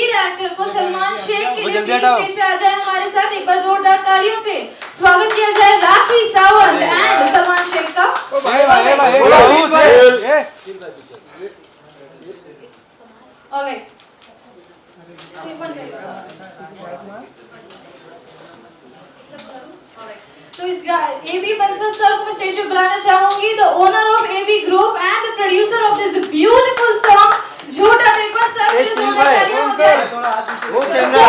Lead actor को सलमान शेख के लिए प्लीज स्टेज पे आ जाए हमारे साथ। एक बार जोरदार तालियों से स्वागत किया जाए राखी सावंत एंड सलमान शेख का। ऑलराइट, तो इस AB बंसल सर को मैं स्टेज पे बुलाना चाहूंगी, the owner of AB group and the producer of this beautiful song झूठा। तो एक बार सर के लिए जोरदार तालियां हो जाए। को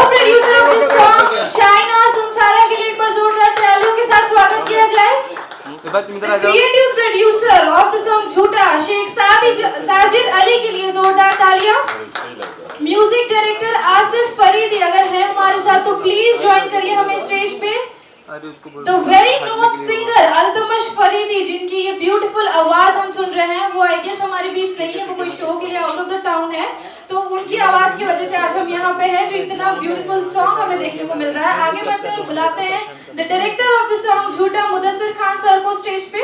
producer of this song Shaina Sunsara के लिए एक बार जोरदार तालियों के साथ स्वागत किया जाए। Creative producer of the song झूठा शेख साजिद अली के लिए जोरदार तालियां। म्यूजिक डायरेक्टर आसिफ फरीदी अगर है हमारे साथ तो प्लीज ज्वाइन करिए हमें स्टेज पे। The very known singer Altamash Faridi जिनकी ये ब्यूटीफुल आवाज हम सुन रहे हैं, वो आई गेस हमारे बीच नहीं है, वो कोई शो के लिए आउट ऑफ द टाउन है, तो उनकी आवाज की वजह से आज हम यहाँ पे हैं, जो इतना ब्यूटीफुल सॉन्ग हमें देखने को मिल रहा है। आगे बढ़ते हैं, बुलाते हैं the director of the song झूठा मुदस्सिर खान सर को स्टेज पे।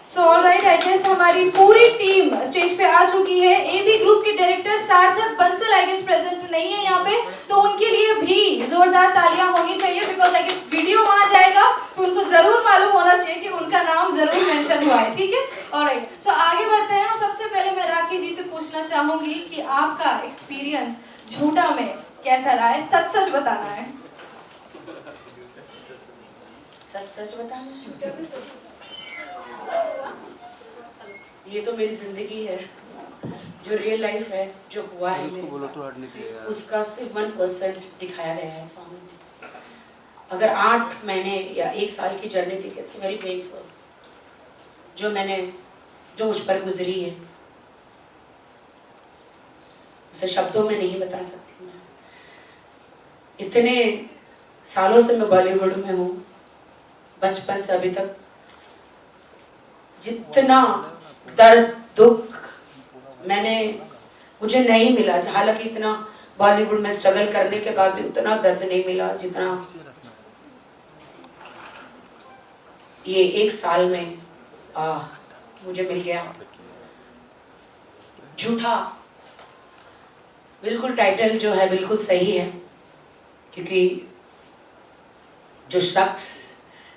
सो ऑलराइट, आई गेस हमारी पूरी टीम स्टेज पे आ चुकी है। AB ग्रुप के डायरेक्टर सार्थक बंसल आई गेस प्रेजेंट नहीं है यहाँ पे, तो उनके लिए भी जोरदार तालियां होनी चाहिए, बिकॉज आई गेस वीडियो वहां जाएगा तो उनको जरूर मालूम होना चाहिए कि उनका नाम जरूर मेंशन हुआ है। ठीक है, ऑलराइट, सो आगे बढ़ते हैं। और सबसे पहले मैं राखी जी से पूछना चाहूंगी कि आपका एक्सपीरियंस झूठा में कैसा रहा है? सच सच बताना है। सच सच बताना है। ये तो मेरी जिंदगी है, जो रियल लाइफ है, जो हुआ है मेरे साथ, उसका सिर्फ 1% दिखाया गया है सॉन्ग में। अगर 8 महीने या 1 साल की जर्नी थी, इट्स वेरी पेनफुल, जो मुझ पर गुजरी है, उसे शब्दों में नहीं बता सकती मैं। इतने सालों से मैं बॉलीवुड में हूँ, बचपन से अभी तक जितना दर्द दुख मुझे नहीं मिला, हालांकि इतना बॉलीवुड में स्ट्रगल करने के बाद भी उतना दर्द नहीं मिला जितना ये 1 साल में मुझे मिल गया। झूठा बिल्कुल टाइटल जो है बिल्कुल सही है, क्योंकि जो शख्स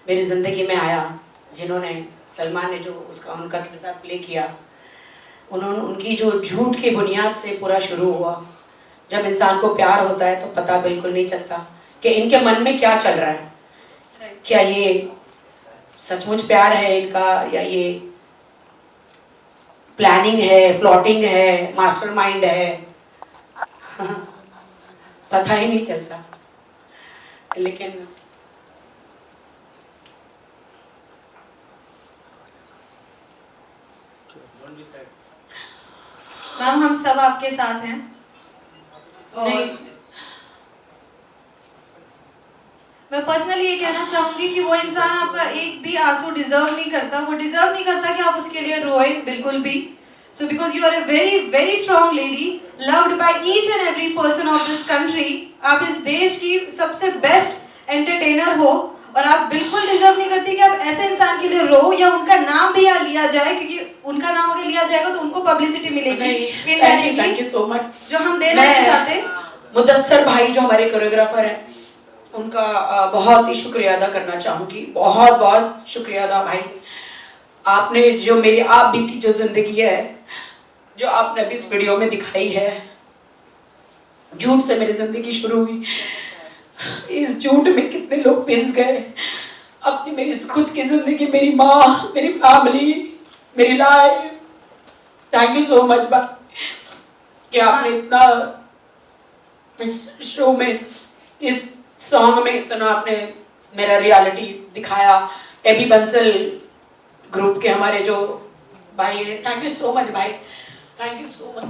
मेरी जिंदगी में आया, जिन्होंने सलमान ने जो उनका किरदार प्ले किया, उनकी जो झूठ की बुनियाद से पूरा शुरू हुआ। जब इंसान को प्यार होता है तो पता बिल्कुल नहीं चलता कि इनके मन में क्या चल रहा है, क्या ये सचमुच प्यार है इनका, या ये प्लानिंग है, प्लॉटिंग है, मास्टरमाइंड है। पता ही नहीं चलता। लेकिन मैम हम सब आपके साथ हैं। नहीं, मैं पर्सनली ये कहना चाहूंगी कि वो इंसान आपका एक भी आंसू डिजर्व नहीं करता, वो डिजर्व नहीं करता कि आप उसके लिए रोए, बिल्कुल भी। So because you are a very very strong lady, loved by each and every person of this country. आप इस देश की सबसे बेस्ट एंटरटेनर हो, और आप बिल्कुल डिजर्व नहीं करती कि आप ऐसे इंसान के लिए रो या उनका नाम भी यहाँ लिया जाए, क्योंकि उनका नाम अगर लिया जाएगा तो उनको पब्लिसिटी मिलेगी। थैंक यू सो मच, जो हम देना नहीं चाहते। मुदस्सिर भाई जो हमारे कोरियोग्राफर हैं, उनका बहुत ही शुक्रिया अदा करना चाहूँगी, बहुत बहुत शुक्रिया अदा भाई। आपने जो मेरी आप बीती जो जिंदगी है, जो आपने अभी इस वीडियो में दिखाई है, झूठ से मेरी जिंदगी शुरू हुई, इस झूठ में कितने लोग पिस गए अपनी, मेरी खुद की जिंदगी, मेरी माँ, मेरी फैमिली, मेरी life. Thank you so much भाई कि आपने इतना इस शो में, इस सॉन्ग में इतना आपने मेरा रियलिटी दिखाया। AB बंसल ग्रुप के हमारे जो भाई है, थैंक यू सो मच भाई, thank you so much,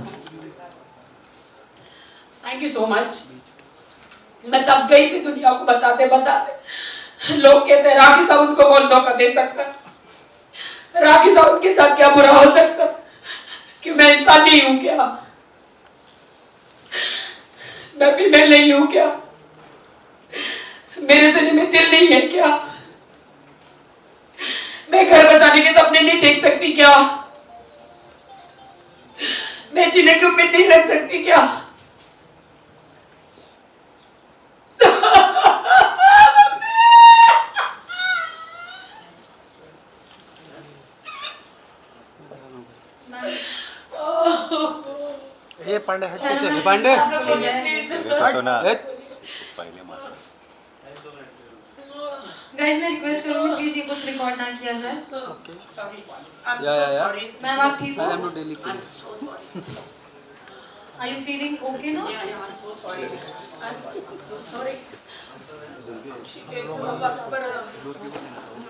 thank you so much. मैं तब गई थी दुनिया को बताते बताते, लोग कहते हैं राखी सावंत को कौन धोखा दे सकता, राखी सावंत के साथ क्या बुरा हो सकता, कि मैं इंसान नहीं हूं क्या, मैं फीमेल नहीं हूं क्या, मेरे सीने में दिल नहीं है क्या, मैं घर बसाने के सपने नहीं देख सकती क्या, मैं जीने की उम्मीद नहीं रख सकती क्या। ये पांडे है चलो मैम, पांडे आप लोग ले जाएं। तो ना गाइस मैं रिक्वेस्ट करूंगी प्लीज ये कुछ रिकॉर्ड ना किया जाए। Sorry. I'm so sorry. Ma'am आप ठीक हो? I'm so sorry. Are you feeling okay now? Yeah, I'm so sorry. I'm so sorry. पर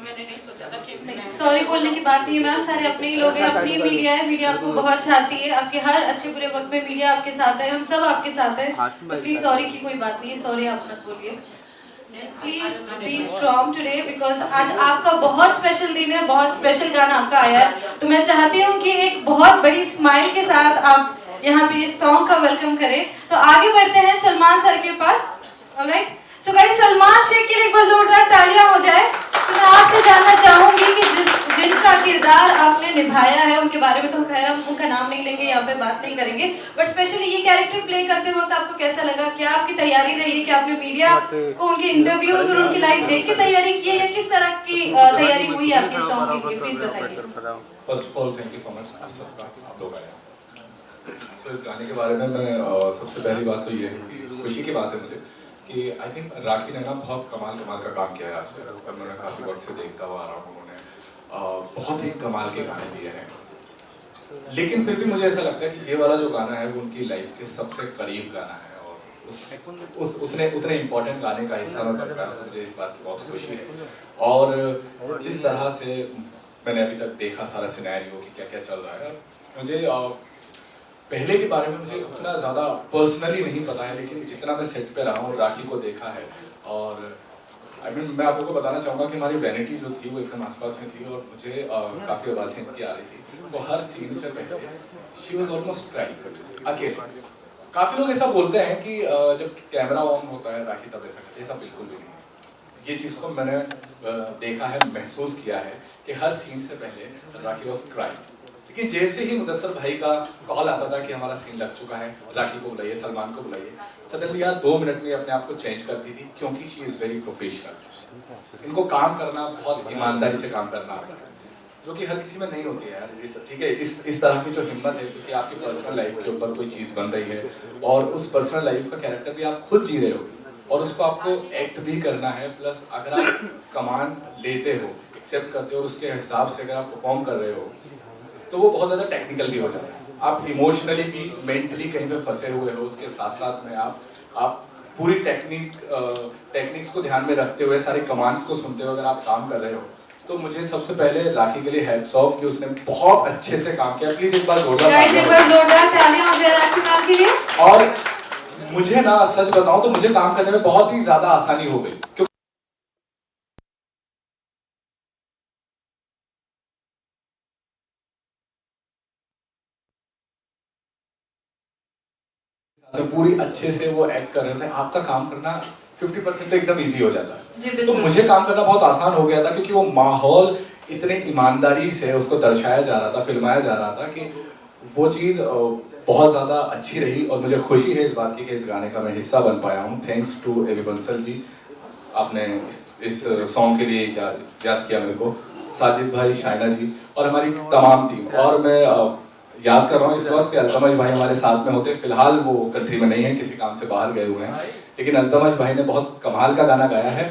मैंने नहीं सोचा था कि नहीं, सॉरी बोलने की बात नहीं है मैम, सारे अपने ही लोग हैं, अपनी मीडिया है, मीडिया आपको बहुत चाहती है, आपके हर अच्छे बुरे वक्त में मीडिया आपके साथ है, हम सब आपके साथ हैं, तो प्लीज सॉरी की कोई बात नहीं है, सॉरी आप मत बोलिए। Please be strong today because आज आपका बहुत स्पेशल दिन है, बहुत स्पेशल गाना आपका आया है, तो मैं चाहती हूँ कि एक बहुत बड़ी स्माइल के साथ आप यहाँ पे इस सॉन्ग का वेलकम करें। तो आगे बढ़ते हैं सलमान सर के पास। Alright, so guys Salman Shaikh के लिए एक बार जोरदार तालियां हो जाए। तो मैं आपसे जानना चाहूंगी कि जिनका किरदार आपने निभाया है उनके बारे में तो हम खैर हम उनका नाम नहीं लेंगे, यहाँ पे बात नहीं करेंगे, बट स्पेशली ये कैरेक्टर प्ले करते वक्त आपको कैसा लगा? क्या आपकी तैयारी रही है कि आपने मीडिया को उनके इंटरव्यूज और उनकी लाइफ देख के तैयारी की है या किस तरह की तैयारी हुई है आपके सॉन्ग के लिए? प्लीज बताइए। First of all thank you so much आप सबका, आप लोग आए। तो इस गाने के बारे में मैं सबसे पहली बात तो ये है कि खुशी की बात है मुझे कि आई थिंक राखी ने ना बहुत कमाल का काम किया है आज से, और मैंने काफ़ी वक्त से देखता हुआ आ रहा हूँ, उन्होंने बहुत ही कमाल के गाने दिए हैं, लेकिन फिर भी मुझे ऐसा लगता है कि ये वाला जो गाना है वो उनकी लाइफ के सबसे करीब गाना है, और उतने इम्पोर्टेंट गाने का हिस्सा मैं बन पाया, तो मुझे इस बात की बहुत खुशी है। और जिस तरह से मैंने अभी तक देखा सारा सिनेरियो कि क्या क्या चल रहा है, मुझे पहले के बारे में मुझे उतना ज़्यादा पर्सनली नहीं पता है, लेकिन जितना मैं सेट पे रहा हूँ, राखी को देखा है, और मैं आप लोगों को बताना चाहूँगा कि हमारी वैनिटी जो थी वो एकदम आसपास में थी, और मुझे काफ़ी आवाज़ें इनकी आ रही थी, तो हर सीन से पहले शी वॉज ऑलमोस्ट क्राइंग अकेले। काफ़ी लोग ऐसा बोलते हैं कि जब कैमरा ऑन होता है राखी तब ऐसा करते हैं, ऐसा बिल्कुल भी नहीं है। ये चीज़ को मैंने देखा है, महसूस किया है कि हर सीन से पहले राखी वॉज क्राइंग, लेकिन जैसे ही मुदस्सर भाई का कॉल आता था कि हमारा सीन लग चुका है, राखी को बुलाइए, सलमान को बुलाइए, सडनली यार 2 मिनट में अपने आप को चेंज करती थी, क्योंकि शी इज़ वेरी प्रोफेशनल। इनको काम करना, बहुत ईमानदारी से काम करना आता है, जो कि हर किसी में नहीं होती है यार। ठीक है, इस तरह की जो हिम्मत है, क्योंकि आपकी पर्सनल लाइफ के ऊपर कोई चीज़ बन रही है, और उस पर्सनल लाइफ का कैरेक्टर भी आप खुद जी रहे हो, और उसको आपको एक्ट भी करना है, प्लस अगर आप कमांड लेते हो, एक्सेप्ट करते हो, और उसके हिसाब से अगर आप परफॉर्म कर रहे हो, तो वो बहुत ज़्यादा टेक्निकल भी हो जाता है। आप इमोशनली भी, मेंटली कहीं पे फंसे हुए हो, उसके साथ साथ में आप पूरी टेक्निक्स को ध्यान में रखते हुए, सारे कमांड्स को सुनते हुए अगर आप काम कर रहे हो, तो मुझे सबसे पहले राखी के लिए हैट्स ऑफ कि उसने बहुत अच्छे से काम किया। प्लीज एक बार जोरदार तालियां हो जाए राखी मैम के लिए। और मुझे ना सच बताऊं तो मुझे काम करने में बहुत ही ज़्यादा आसानी हो गई, तो पूरी अच्छे से वो एक्ट कर रहे थे। आपका काम करना 50% तो एकदम इजी हो जाता है, तो मुझे काम करना बहुत आसान हो गया था, क्योंकि वो माहौल इतने ईमानदारी से उसको दर्शाया जा रहा था, फिल्माया जा रहा था, कि वो चीज़ बहुत ज़्यादा अच्छी रही, और मुझे खुशी है इस बात की कि इस गाने का मैं हिस्सा बन पाया हूँ। Thanks to AB Bansal ji, आपने इस सॉन्ग के लिए याद किया मेरे को, साजिद भाई, शाइना जी, और हमारी तमाम टीम। और मैं याद कर रहा हूँ इस वक्त कि अल्तमश भाई हमारे साथ में होते, फिलहाल वो कंट्री में नहीं है, किसी काम से बाहर गए हुए हैं, लेकिन अल्तमश भाई ने बहुत कमाल का गाना गाया है,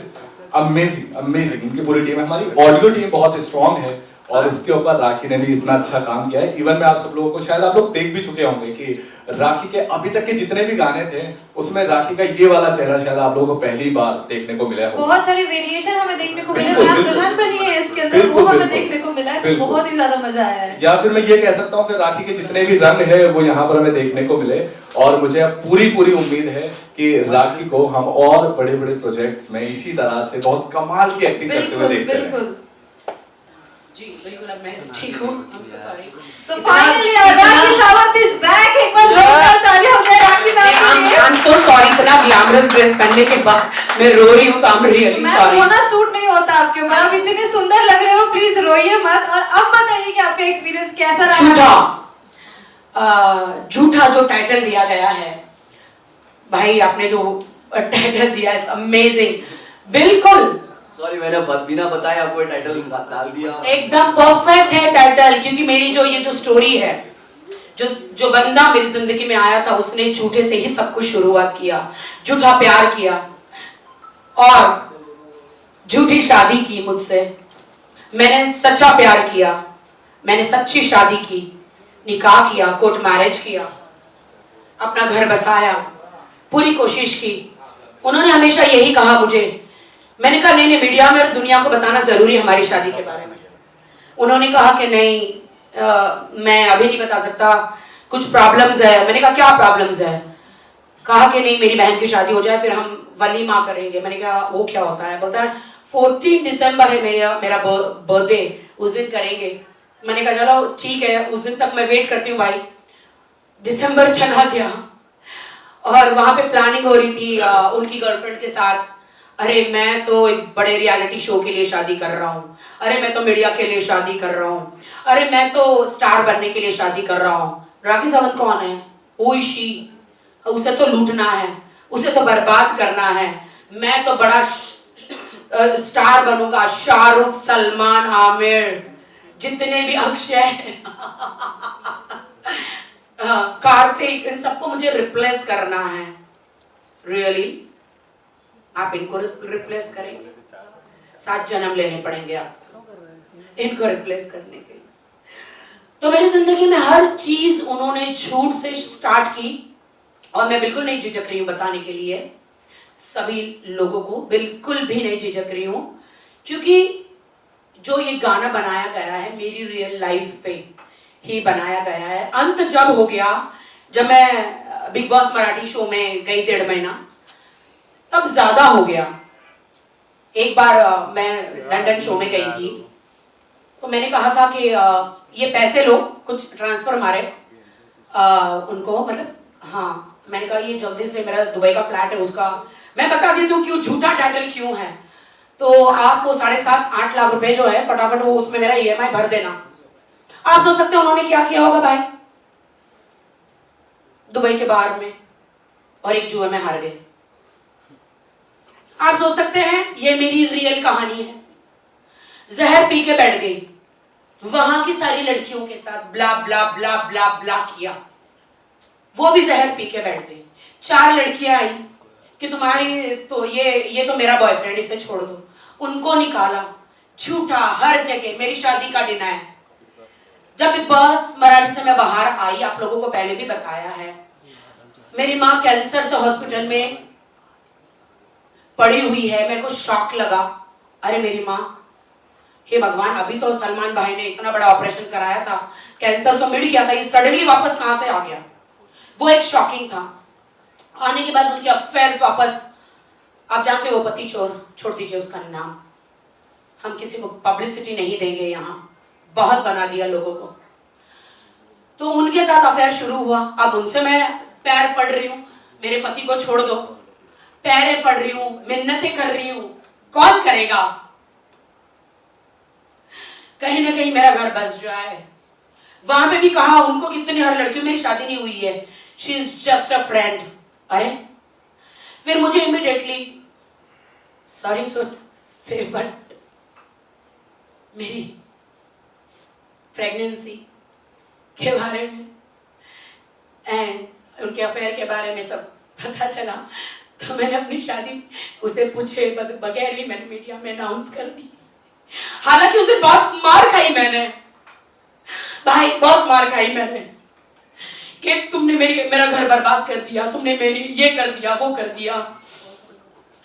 अमेजिंग अमेजिंग। उनकी पूरी टीम है, हमारी ऑडियो टीम बहुत स्ट्रॉन्ग है, और इसके ऊपर राखी ने भी इतना अच्छा काम किया है। इवन मैं आप सब लोगों को, शायद आप लोग देख भी चुके होंगे कि राखी के अभी तक के जितने भी गाने थे, उसमें राखी का ये वाला चेहरा शायद आप लोगों को पहली बार देखने को मिला है। बहुत सारी वेरिएशन हमें देखने को मिले, मैम दुल्हन बनी है इसके अंदर, वो हमें देखने को मिला है, तो बहुत ही ज्यादा मजा आया है। या फिर मैं ये कह सकता हूँ कि राखी के जितने भी रंग है वो यहाँ पर हमें देखने को मिले, और मुझे अब पूरी उम्मीद है कि राखी को हम और बड़े प्रोजेक्ट्स में इसी तरह से बहुत कमाल की एक्टिंग करते हुए देखते हैं। जी बिल्कुल, अब मैं ठीक हूँ। I'm so sorry. So finally, Rakhi Sawant is back. एक बार जोरदार तालियां हो जाए राखी मैम के लिए। I'm so sorry, इतना ग्लैमरस ड्रेस पहनने के बाद मैं रो रही हूँ, तो I'm really sorry. रोना सूट नहीं होता आपके ऊपर, आप इतने सुंदर लग रहे हो, प्लीज रोइए मत। और अब बताइए कि आपका एक्सपीरियंस कैसा रहा? झूठा जो टाइटल दिया गया है, भाई आपने जो टाइटल दिया है अमेजिंग, बिल्कुल। सॉरी, मैंने बिना बताए आपको ये टाइटल डाल दिया। एकदम परफेक्ट है टाइटल, क्योंकि मेरी जो ये जो स्टोरी है, जो बंदा मेरी जिंदगी में आया था उसने झूठे से ही सब कुछ शुरुआत किया, झूठा प्यार किया और झूठी शादी की मुझसे। मैंने सच्चा प्यार किया, मैंने सच्ची शादी की, निकाह किया, कोर्ट मैरिज किया, अपना घर बसाया, पूरी कोशिश की। उन्होंने हमेशा यही कहा मुझे, मैंने कहा नहीं मीडिया में और दुनिया को बताना जरूरी है हमारी शादी के बारे में। उन्होंने कहा कि नहीं मैं अभी नहीं बता सकता, कुछ प्रॉब्लम्स है। मैंने कहा क्या प्रॉब्लम्स है? कहा कि नहीं मेरी बहन की शादी हो जाए फिर हम वलीमा करेंगे। मैंने कहा वो क्या होता है? बोलता है 14 दिसंबर है मेरा बर्थडे, उस दिन करेंगे। मैंने कहा चलो ठीक है, उस दिन तक मैं वेट करती हूँ भाई। दिसंबर चला गया और वहां पे प्लानिंग हो रही थी उनकी गर्लफ्रेंड के साथ। अरे मैं तो एक बड़े रियलिटी शो के लिए शादी कर रहा हूँ, अरे मैं तो मीडिया के लिए शादी कर रहा हूँ, अरे मैं तो स्टार बनने के लिए शादी कर रहा हूँ। राखी सावंत कौन है? ओइशी, उसे तो लूटना है, उसे तो बर्बाद करना है। मैं तो बड़ा स्टार बनूंगा, शाहरुख, सलमान, आमिर, जितने भी अक्षय कार्तिक, इन सबको मुझे रिप्लेस करना है। रियली आप इनको रिप्लेस करेंगे? 7 जन्म लेने पड़ेंगे आपको इनको रिप्लेस करने के लिए। तो मेरी जिंदगी में हर चीज उन्होंने झूठ से स्टार्ट की और मैं बिल्कुल नहीं झिझक रही हूँ बताने के लिए सभी लोगों को, बिल्कुल भी नहीं झिझक रही हूँ, क्योंकि जो ये गाना बनाया गया है मेरी रियल लाइफ पे ही बनाया गया है। अंत जब हो गया, जब मैं बिग बॉस मराठी शो में गई 1.5 महीना, तब ज्यादा हो गया। एक बार मैं लंदन शो में गई थी तो मैंने कहा था कि ये पैसे लो, कुछ ट्रांसफर मारे उनको, मतलब हाँ। तो मैंने कहा ये जल्दी से मेरा दुबई का फ्लैट है उसका, मैं बता देती हूँ क्यों झूठा टाइटल क्यों है, तो आप वो 7.5-8 लाख रुपए जो है फटाफट वो उसमें मेरा EMI भर देना। आप सोच सकते हैं उन्होंने क्या किया होगा भाई दुबई के बाहर में, और एक जुए में हार गए। आप सोच सकते हैं ये मेरी रियल कहानी है। जहर पी के बैठ गई, वहां की सारी लड़कियों के साथ ब्ला ब्ला ब्ला ब्ला ब्ला किया, वो भी जहर पी के बैठ गई। 4 लड़कियां आई कि तुम्हारी तो ये तो मेरा बॉयफ्रेंड, इसे छोड़ दो। उनको निकाला, झूठा हर जगह मेरी शादी का डिनाय। जब बिग बॉस मराठी से मैं बाहर आई, आप लोगों को पहले भी बताया है, मेरी माँ कैंसर से हॉस्पिटल में पड़ी हुई है। मेरे को शॉक लगा, अरे मेरी माँ, हे भगवान, अभी तो सलमान भाई ने इतना बड़ा ऑपरेशन कराया था, कैंसर तो मिट गया था, ये सडनली वापस कहां से आ गया? वो एक शॉकिंग था। आने के बाद उनके अफेयर्स वापस, आप जानते हो पति चोर, छोड़ दीजिए उसका नाम, हम किसी को पब्लिसिटी नहीं देंगे, यहाँ बहुत बना दिया लोगों को। तो उनके साथ अफेयर शुरू हुआ। अब उनसे मैं पैर पड़ रही हूँ, मेरे पति को छोड़ दो, पैरे पड़ रही हूँ, मिन्नतें कर रही हूँ, कौन करेगा? कहीं ना कहीं मेरा घर बस जाए। वहां पे भी कहा उनको, कितनी हर लड़कियों, मेरी शादी नहीं हुई है, she is just a friend. अरे फिर मुझे इमीडिएटली, सॉरी से बट मेरी प्रेगनेंसी के बारे में एंड उनके अफेयर के बारे में सब पता चला। तो मैंने अपनी शादी उसे पूछे बगैर ही मैंने मीडिया में अनाउंस कर दी। हालांकि उस दिन बहुत मार खाई मैंने भाई, बहुत मार खाई मैंने कि तुमने मेरा घर बर्बाद कर दिया, तुमने मेरी ये कर दिया, वो कर दिया।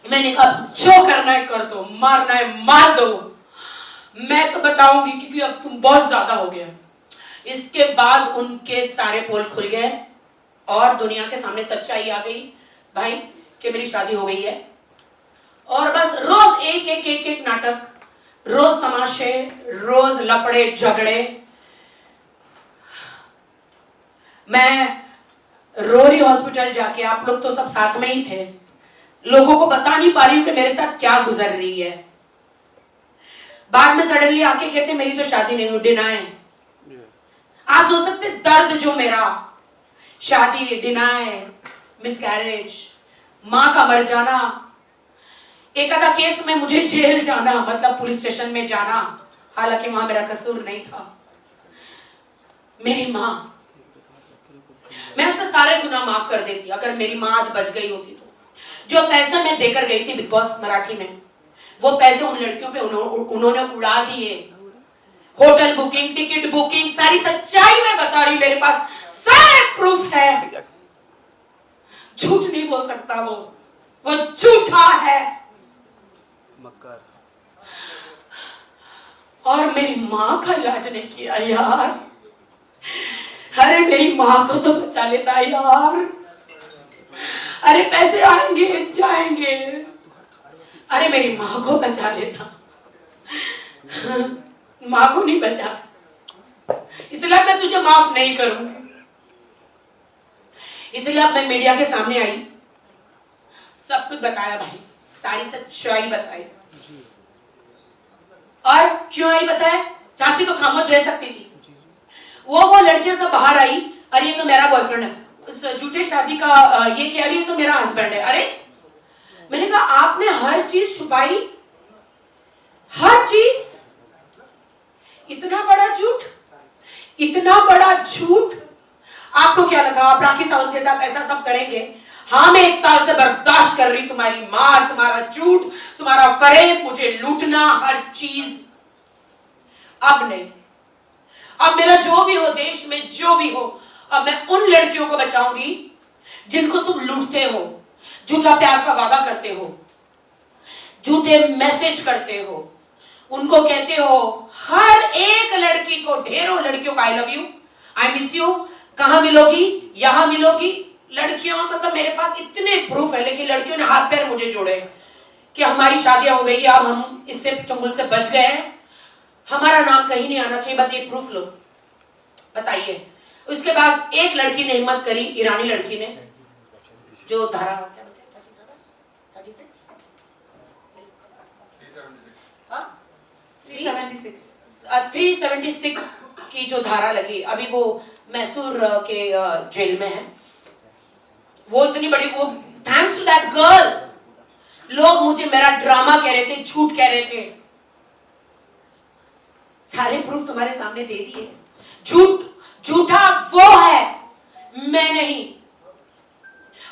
मैंने कहा जो करना है कर दो, मारना है मार दो, मैं तो बताऊंगी, क्योंकि अब तुम बहुत ज्यादा हो गया। इसके बाद उनके सारे पोल खुल गए और दुनिया के सामने सच्चाई आ गई भाई कि मेरी शादी हो गई है। और बस रोज एक नाटक, रोज तमाशे, रोज लफड़े झगड़े। मैं रो रही हॉस्पिटल जाके, आप लोग तो सब साथ में ही थे, लोगों को बता नहीं पा रही हूं कि मेरे साथ क्या गुजर रही है। बाद में सडनली आके कहते मेरी तो शादी नहीं हुई, डिनाय। आप सोच सकते दर्द जो मेरा, शादी डिनाय, मिसकैरेज, माँ का मर जाना, एक आधा केस में मुझे जेल जाना, मतलब पुलिस स्टेशन में जाना, हालांकि वहां मेरा कसूर नहीं था। मेरी माँ मैं उसके सारे गुनाह माफ कर देती अगर मेरी माँ आज बच गई होती तो। जो पैसे मैं देकर गई थी बिग बॉस मराठी में, वो पैसे उन लड़कियों पे उन्होंने उड़ा दिए। होटल बुकिंग, टिकट बुकिंग, सारी सच्चाई मैं बता रही, मेरे पास सारे प्रूफ है। झूठ नहीं बोल सकता वो झूठा है। और मेरी माँ का इलाज नहीं किया यार। अरे मेरी माँ को तो बचा लेता यार। अरे पैसे आएंगे जाएंगे, अरे मेरी माँ को बचा लेता। माँ को नहीं बचा, इसलिए मैं तुझे माफ नहीं करूंगी। इसलिए अब मैं मीडिया के सामने आई, सब कुछ बताया भाई, सारी सच्चाई बताई। और क्यों आई बताया? चाहती तो खामोश रह सकती थी। वो लड़कियां सब बाहर आई, अरे ये तो मेरा बॉयफ्रेंड है, उस झूठे शादी का ये कह रही है तो मेरा हस्बैंड है। अरे मैंने कहा आपने हर चीज छुपाई, हर चीज। इतना बड़ा झूठ, इतना बड़ा झूठ। आपको क्या लगा आप राखी सावंत के साथ ऐसा सब करेंगे? हाँ, मैं 1 साल से बर्दाश्त कर रही तुम्हारी मार, तुम्हारा झूठ, तुम्हारा फरेब, मुझे लूटना, हर चीज। अब नहीं, अब मेरा जो भी हो, देश में जो भी हो, अब मैं उन लड़कियों को बचाऊंगी जिनको तुम लूटते हो, झूठा प्यार का वादा करते हो, झूठे मैसेज करते हो, उनको कहते हो हर एक लड़की को, ढेरों लड़कियों को I love you, I miss you, कहां मिलोगी, यहां मिलोगी। लड़कियां, मतलब मेरे पास इतने प्रूफ है, लेकिन लड़कियों ने हाथ पैर मुझे जोड़े कि हमारी शादियां हो गई, अब हम इससे चंगुल से बच गए हैं, हमारा नाम कहीं नहीं आना चाहिए, बस ये प्रूफ लो, बताइए। उसके बाद एक लड़की ने हिम्मत करी, ईरानी लड़की ने, जो धारा क्या बोलते हैं 376 की जो धारा लगी, अभी वो मैसूर के जेल में है। वो इतनी बड़ी, वो थैंक्स टू दैट गर्ल। लोग मुझे मेरा ड्रामा कह रहे थे, झूठ कह रहे थे, सारे प्रूफ तुम्हारे सामने दे दिए। झूठा वो है, मैं नहीं।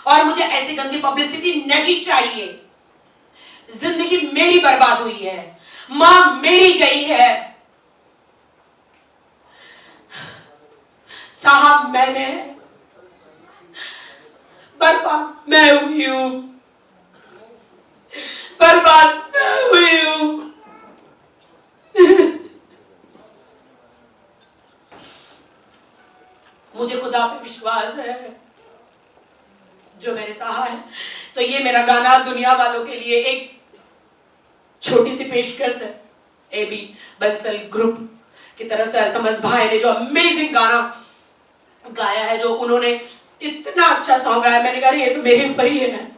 और मुझे ऐसी गंदी पब्लिसिटी नहीं चाहिए। जिंदगी मेरी बर्बाद हुई है, मां मेरी गई है, साहब मैंने, बर्बाद मैं हुई हूं, बर्बाद मैं हुई हूं। मुझे खुदा पे विश्वास है जो मैंने सहा है। तो ये मेरा गाना दुनिया वालों के लिए एक छोटी सी पेशकश है। एबी बंसल ग्रुप की तरफ से अल्तमस भाई ने जो अमेजिंग गाना गाया है, जो उन्होंने इतना अच्छा सॉन्ग गाया, मैंने कहा ये तो मेरे ऊपर ही है।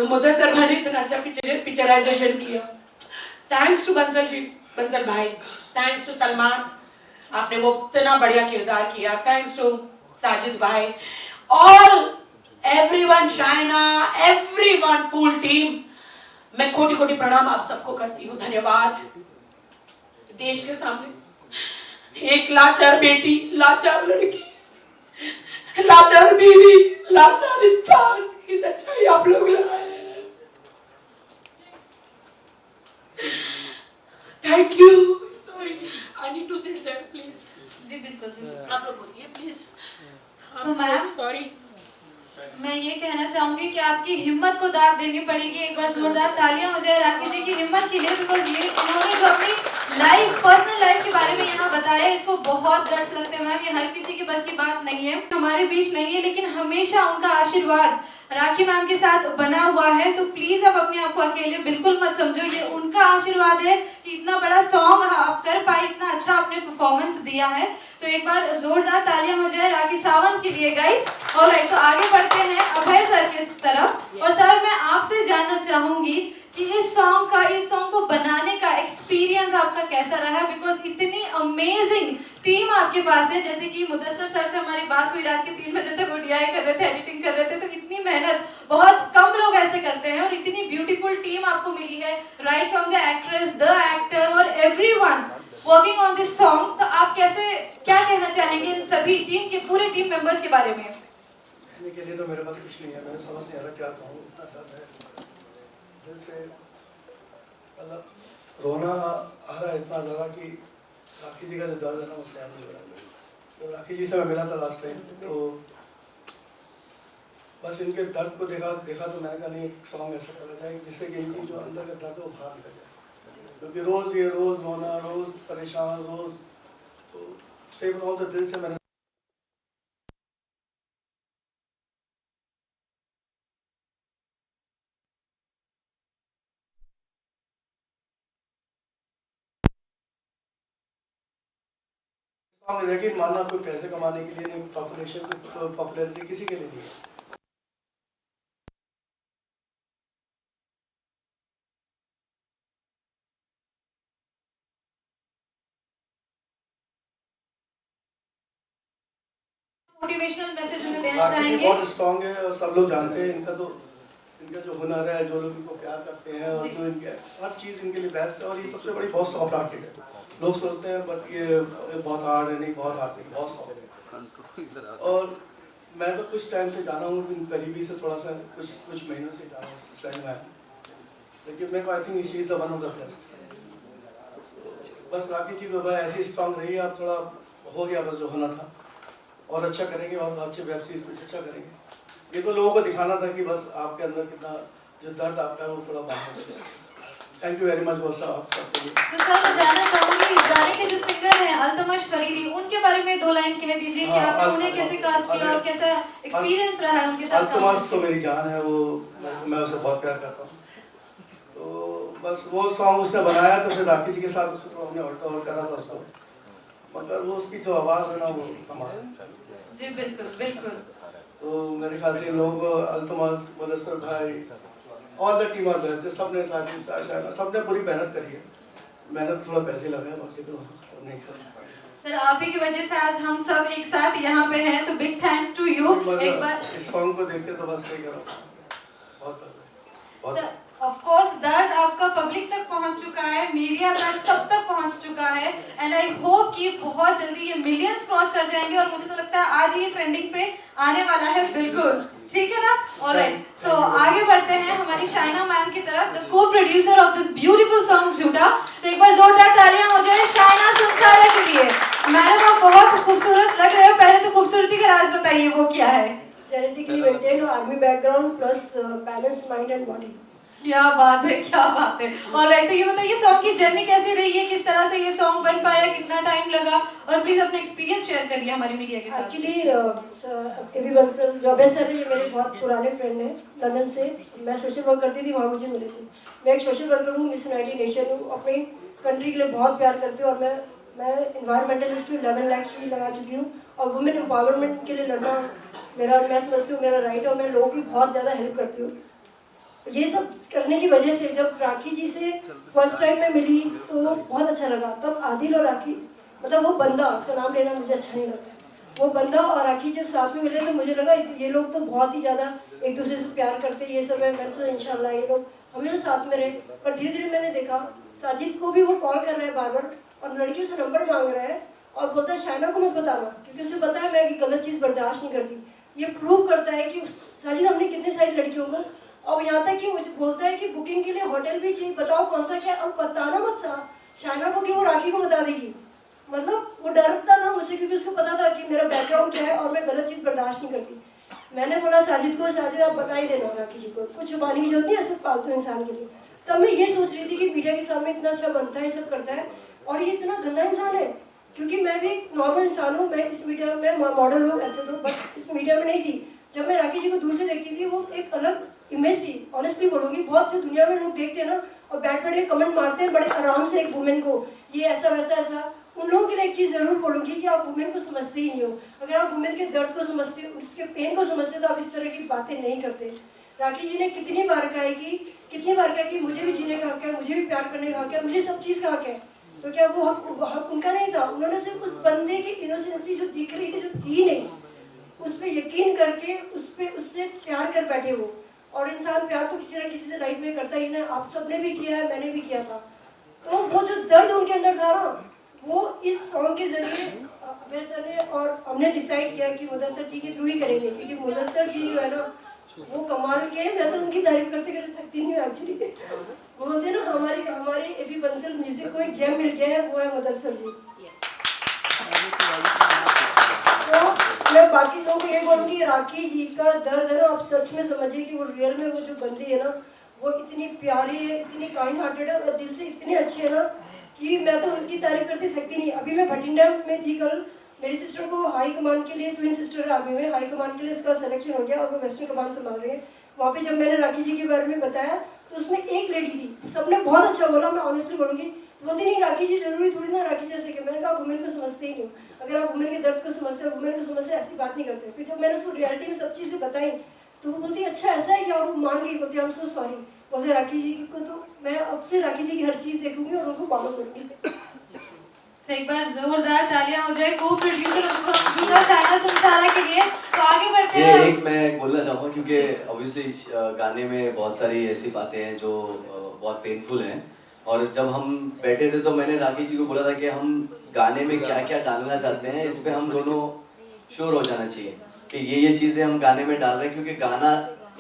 मुदस्सर भाई ने इतना अच्छा पिक्चराइजेशन किया। थैंक्स टू बंसल जी, बंसल भाई, थैंक्स टू सलमान, आपने वो इतना बढ़िया किरदार किया। थैंक्स टू साजिद भाई, all everyone, Shaina, everyone, full team, मैं कोटि कोटि प्रणाम आप सबको करती हूँ। धन्यवाद। देश के सामने एक लाचार बेटी, लाचार लड़की, लाचार बीवी, लाचार इंसान की सच्चाई आप लोग लाए हैं। Thank you. Sorry, I need to sit there please. जी बिल्कुल जी। आप लोग बोलिए प्लीज। So, ma'am, sorry. मैं ये कहना चाहूंगी कि आपकी हिम्मत को दाद देनी पड़ेगी। एक बार जोरदार तालियां हो जाए राखी जी की हिम्मत के लिए, बिकॉज ये इन्होंने जो अपनी लाइफ, पर्सनल लाइफ के बारे में यहाँ बताया, इसको बहुत गट्स लगते हैं मैम। ये हर किसी की बस की बात नहीं है, हमारे बीच नहीं है, लेकिन हमेशा उनका आशीर्वाद राखी मैम के साथ बना हुआ है। तो प्लीज अब अपने आप को अकेले बिल्कुल मत समझो, ये उनका आशीर्वाद है कि इतना बड़ा सॉन्ग आप कर पाए, इतना अच्छा आपने परफॉर्मेंस दिया है। तो एक बार जोरदार तालियां हो जाए राखी सावंत के लिए गाइस। ऑलराइट, तो आगे बढ़ते हैं अभय सर के तरफ। और सर, मैं आपसे जानना चाहूंगी कि इस सॉन्ग को बनाने का एक्सपीरियंस आपका कैसा रहा, बिकॉज इतनी अमेजिंग टीम आपके पास है। जैसे कि मुदस्सर सर से हमारी बात हुई, रात के 3 बजे तक ओडीआई कर रहे थे, एडिटिंग कर रहे थे, तो इतनी मेहनत बहुत कम लोग ऐसे करते हैं, और इतनी ब्यूटीफुल टीम आपको मिली है, right from the actress, the actor और everyone working on this song. तो आप क्या कहना चाहेंगे इन सभी टीम के, पूरे टीम मेंबर्स के बारे में? कहने के लिए तो मेरे पास कुछ नहीं है, मैं समझ नहीं आ रहा क्या कहूँ, इतना दर्द है दिल से, मतलब रोना आ रहा है इतना ज़्यादा कि राखी जी का जो दर्द है ना वो सहन नहीं हो रहा। तो राखी जी से मैं मिला था लास्ट टाइम, तो बस इनके दर्द को देखा तो मैंने कहा नहीं एक सॉन्ग ऐसा करा जाए जिससे कि इनकी जो अंदर का दर्द है वो बाहर निकल जाए, क्योंकि रोज़ रोना, रोज़ परेशान, रोज़, तो सही बताऊँ तो दिल से मैंने यकीन मानना कोई पैसे कमाने के लिए नहीं, पॉपुलैरिटी किसी के लिए नहीं है। मोटिवेशनल मैसेज उन्हें देना राखी जी चाहेंगे? बहुत स्ट्रॉन्ग है और सब लोग जानते हैं इनका जो हुनर है, जो लोग इनको प्यार करते हैं और जो इनके हर चीज़ इनके लिए बेस्ट है, और ये सबसे बड़ी बहुत सॉफ्ट हार्टेड है। लोग सोचते हैं बट ये बहुत हार्ड है, नहीं बहुत हार्ड नहीं, बहुत सॉफ्ट है। और मैं तो कुछ टाइम से जाना हूँ, करीबी से थोड़ा सा कुछ महीनों से जाना हूँ इस लाइन में, लेकिन मेरे को I think she is the one of the best. बस राखी जी को भाई ऐसी स्ट्रॉन्ग रही, आप थोड़ा हो गया बस जो होना था, और अच्छा करेंगे और अच्छे वेब सीरीज कुछ अच्छा करेंगे। ये तो लोगों को दिखाना था कि बस आपके अंदर कितना जो दर्द आपका है वो थोड़ा बाहर निकल जाए। थैंक यू वेरी मच बहुत साहब आप सबके लिए। तो सर मैं जानना चाहूंगी इस गाने के जो सिंगर हैं अल्तमश फरीदी, उनके बारे में 2 लाइन कह दीजिए कि आपने उन्हें कैसे कास्ट किया और कैसा एक्सपीरियंस रहा है उनके साथ काम अल्तमश करके? तो मेरी जान है, वो मैं उसे बहुत प्यार करता हूँ, तो बस वो सॉन्ग उसने बनाया तो फिर राखी जी के साथ उसको हमने और करा था उसको, मगर वो उसकी जो आवाज़ है ना वो कमाल है। जी बिल्कुल बिल्कुल। तो मेरे ख्याल से इन लोगों को अल्तमश, मुदस्सिर भाई, all the team are best, सबने साथी शायद सबने पूरी मेहनत करी है, मेहनत थोड़ा पैसे लगाए, बाकी तो सब नहीं करा। सर आप ही की वजह से आज हम सब एक साथ यहाँ पे हैं, तो बिग थैंक्स टू यू। एक बार इस सॉन्ग को देख के तो बस सही करो, बहुत दर्द है, बहुत। सर ऑफ कोर्स दर्द आपका पब्लिक तक पहुंच चुका है, मीडिया तक, सब तक पहुंच चुका है, एंड आई होप कि बहुत जल्दी ये मिलियंस क्रॉस कर जाएंगे, और मुझे तो लगता है आज ये ट्रेंडिंग पे आने वाला है बिल्कुल, ठीक है ना? ऑलराइट, सो आगे बढ़ते हैं हमारी शाइना मैम की तरफ, द को producer of this beautiful song झूठा। तो एक बार जोरदार तालियां हो जाए शाइना सुनसारा के लिए। मैडम आप बहुत खूबसूरत लग रहे हो, पहले तो खूबसूरती का राज बताइए वो क्या है? Genetically maintained army background plus balance mind and body. क्या बात है, क्या बात है। ऑलराइट, तो ये बताइए सॉन्ग की जर्नी कैसी रही है, किस तरह से ये सॉन्ग बन पाया, कितना टाइम लगा, और प्लीज अपना एक्सपीरियंस शेयर करिए हमारी मीडिया के साथ। एक्चुअली एबी बंसल जॉबे सर ये मेरे बहुत पुराने फ्रेंड हैं लंदन से, मैं सोशल वर्क करती थी, वहाँ मुझे मिले थे। मैं एक सोशल वर्कर हूँ, मिस यूनाइटेड नेशन हूँ, अपनी कंट्री के लिए बहुत प्यार करती हूँ, और मैं इन्वायरमेंटलिस्ट हूँ, 11 लाख ट्री लगा चुकी हूँ, और वुमेन एम्पावरमेंट के लिए लड़ना मैं समझती हूँ मेरा राइट है, और मैं लोगों की बहुत ज़्यादा हेल्प करती हूँ। ये सब करने की वजह से जब राखी जी से फर्स्ट टाइम मैं मिली तो बहुत अच्छा लगा। तब आदिल और राखी, मतलब वो बंदा, उसका नाम लेना मुझे अच्छा नहीं लगता, वो बंदा और राखी जब साथ में मिले तो मुझे लगा ये लोग तो बहुत ही ज़्यादा एक दूसरे से प्यार करते, ये सब है। मैंने सोचा इंशाल्लाह ये लोग हमेशा साथ में रहे। पर धीरे धीरे मैंने देखा साजिद को भी वो कॉल कर रहा है बार बार, और लड़कियों से नंबर मांग रहा है, और बोलता है शाइना को मत बताना, क्योंकि उसे पता है मैं गलत चीज़ बर्दाश्त नहीं करती। ये प्रूव करता है कि साजिद हमने कितनी सारी लड़कियों को, और यहाँ तक कि मुझे बोलता है कि बुकिंग के लिए होटल भी चाहिए, बताओ कौन सा क्या, अब बताना मत शाइना को कि वो राखी को बता देगी। मतलब वो डरता था मुझसे, क्योंकि उसको पता था कि मेरा बैकग्राउंड क्या है और मैं गलत चीज़ बर्दाश्त नहीं करती। मैंने बोला साजिद को, साजिद आप बता ही देना राखी जी को, कुछ छुपाने की जरूरत नहीं है, ऐसे फालतू इंसान के लिए। तब मैं ये सोच रही थी कि मीडिया के सामने इतना अच्छा बनता है, ये सब करता है, और ये इतना गंदा इंसान है, क्योंकि मैं भी एक नॉर्मल इंसान हूँ, मैं इस मीडिया में मॉडल हूँ ऐसे तो, बट इस मीडिया में नहीं थी। जब मैं राखी जी को दूर से देखती थी, वो एक अलग इमेज थी, ऑनेस्टली बोलूँगी। बहुत जो दुनिया में लोग देखते हैं ना और बैठ बैठ के कमेंट मारते हैं बड़े आराम से एक वुमेन को, ये ऐसा वैसा ऐसा, उन लोगों के लिए एक चीज़ ज़रूर बोलूँगी कि आप वुमेन को समझते ही नहीं हो। अगर आप वुमेन के दर्द को समझते, उसके पेन को समझते, तो आप इस तरह की बातें नहीं करते। राखी जी ने कितनी बार कहा कि मुझे भी जीने का हक है, मुझे भी प्यार करने का हक है, मुझे सब चीज़ का हक है। तो क्या वो हक उनका नहीं था? उन्होंने सिर्फ उस बंदे की इनोसेंसी जो दिख रही थी, जो थी नहीं, उस पर यकीन करके उससे प्यार कर बैठे वो। और इंसान प्यार तो किसी न किसी से लाइफ में करता ही ना, आप सबने भी किया है, मैंने भी किया था। तो वो जो दर्द उनके अंदर था ना, वो इस सॉन्ग के जरिए अभय सर ने और हमने डिसाइड किया कि मुदस्सर जी के थ्रू ही करेंगे, क्योंकि मुदस्सर जी जो है ना वो कमाल के, मैं तो उनकी तारीफ करते करते थकती नहीं हूँ एक्चुअली। वो बोलते हैं ना हमारे एबी बंसल म्यूजिक को एक जेम मिल गया है, वो है मुदस्सर जी। तो मैं बाकी लोगों को ये बोलूँगी, राखी जी का दर्द है ना, आप सच में समझिए कि वो रियल में वो जो बंदी है ना वो इतनी प्यारी है, इतनी काइंड हार्टेड है और दिल से इतनी अच्छी है ना कि मैं तो उनकी तारीफ करती थकती नहीं। अभी मैं भटिंडा में थी कल, मेरी सिस्टर को हाई कमान के लिए, ट्विन सिस्टर है आर्मी में, हाई कमान के लिए उसका सिलेक्शन हो गया और वो वेस्टर्न कमान संभाल रही है। वहाँ पे जब मैंने राखी जी के बारे में बताया तो उसमें एक लेडी थी, सबने बहुत अच्छा बोला, मैं ऑनेस्टली बोलूँगी, तो बोलती नहीं राखी जी जरूरी थोड़ी ना राखी जैसे कि। मैंने कहा आप वुमेन को समझते ही नहीं, अगर आप वुमेन के दर्द को समझते हो, वुमेन को समझते ऐसी बात नहीं करते। फिर जब मैंने उसको रियलिटी में सब चीज़ें बताई तो वो बोलती अच्छा ऐसा है क्या, और वो मान गई, बोलती आई एम सो सॉरी। बोलते राखी जी को तो मैं अब से राखी जी की हर चीज़ देखूंगी और उनको फॉलो करूँगी। So, एक बार जोरदार तालियां हो जाए को प्रोड्यूसर ऑफ सॉन्ग झूठा चाइना संसारा के लिए। तो आगे बढ़ते ये हैं। एक मैं बोलना चाहूँगा क्योंकि ऑब्वियसली गाने में बहुत सारी ऐसी बातें हैं जो बहुत पेनफुल हैं, और जब हम बैठे थे तो मैंने राखी जी को बोला था कि हम गाने में क्या क्या डालना चाहते हैं, इस पे हम दोनों श्योर हो जाना चाहिए कि ये चीज़ें हम गाने में डाल रहे हैं, क्योंकि गाना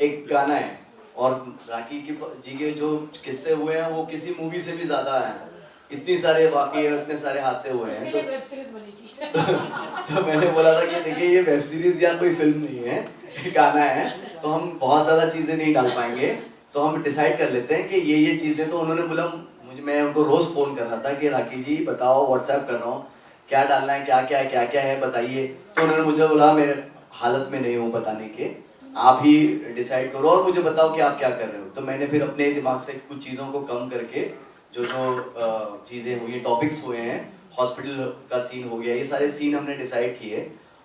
एक गाना है और राखी जी के जो किस्से हुए हैं वो किसी मूवी से भी ज़्यादा है, इतनी सारे वाकई और इतने सारे हादसे हुए हैं। तो वेब सीरीज बनेगी। तो मैंने बोला था कि देखिए ये वेब सीरीज या कोई फिल्म नहीं है, गाना है, तो हम बहुत ज़्यादा चीज़ें नहीं डाल पाएंगे, तो हम डिसाइड कर लेते हैं कि ये चीज़ें। तो उन्होंने बोला, मैं उनको रोज़ फ़ोन कर रहा था कि राखी जी बताओ, व्हाट्सएप कर रहा हूँ, क्या डालना है, क्या है बताइए। तो उन्होंने मुझे बोला मेरे हालत में नहीं हूँ बताने के, आप ही डिसाइड करो और मुझे बताओ कि आप क्या कर रहे हो। तो मैंने फिर अपने दिमाग से कुछ चीज़ों को कम करके जो चीज़ें हुई, टॉपिक्स हुए हैं, हॉस्पिटल का सीन हो गया, ये सारे सीन हमने डिसाइड किए।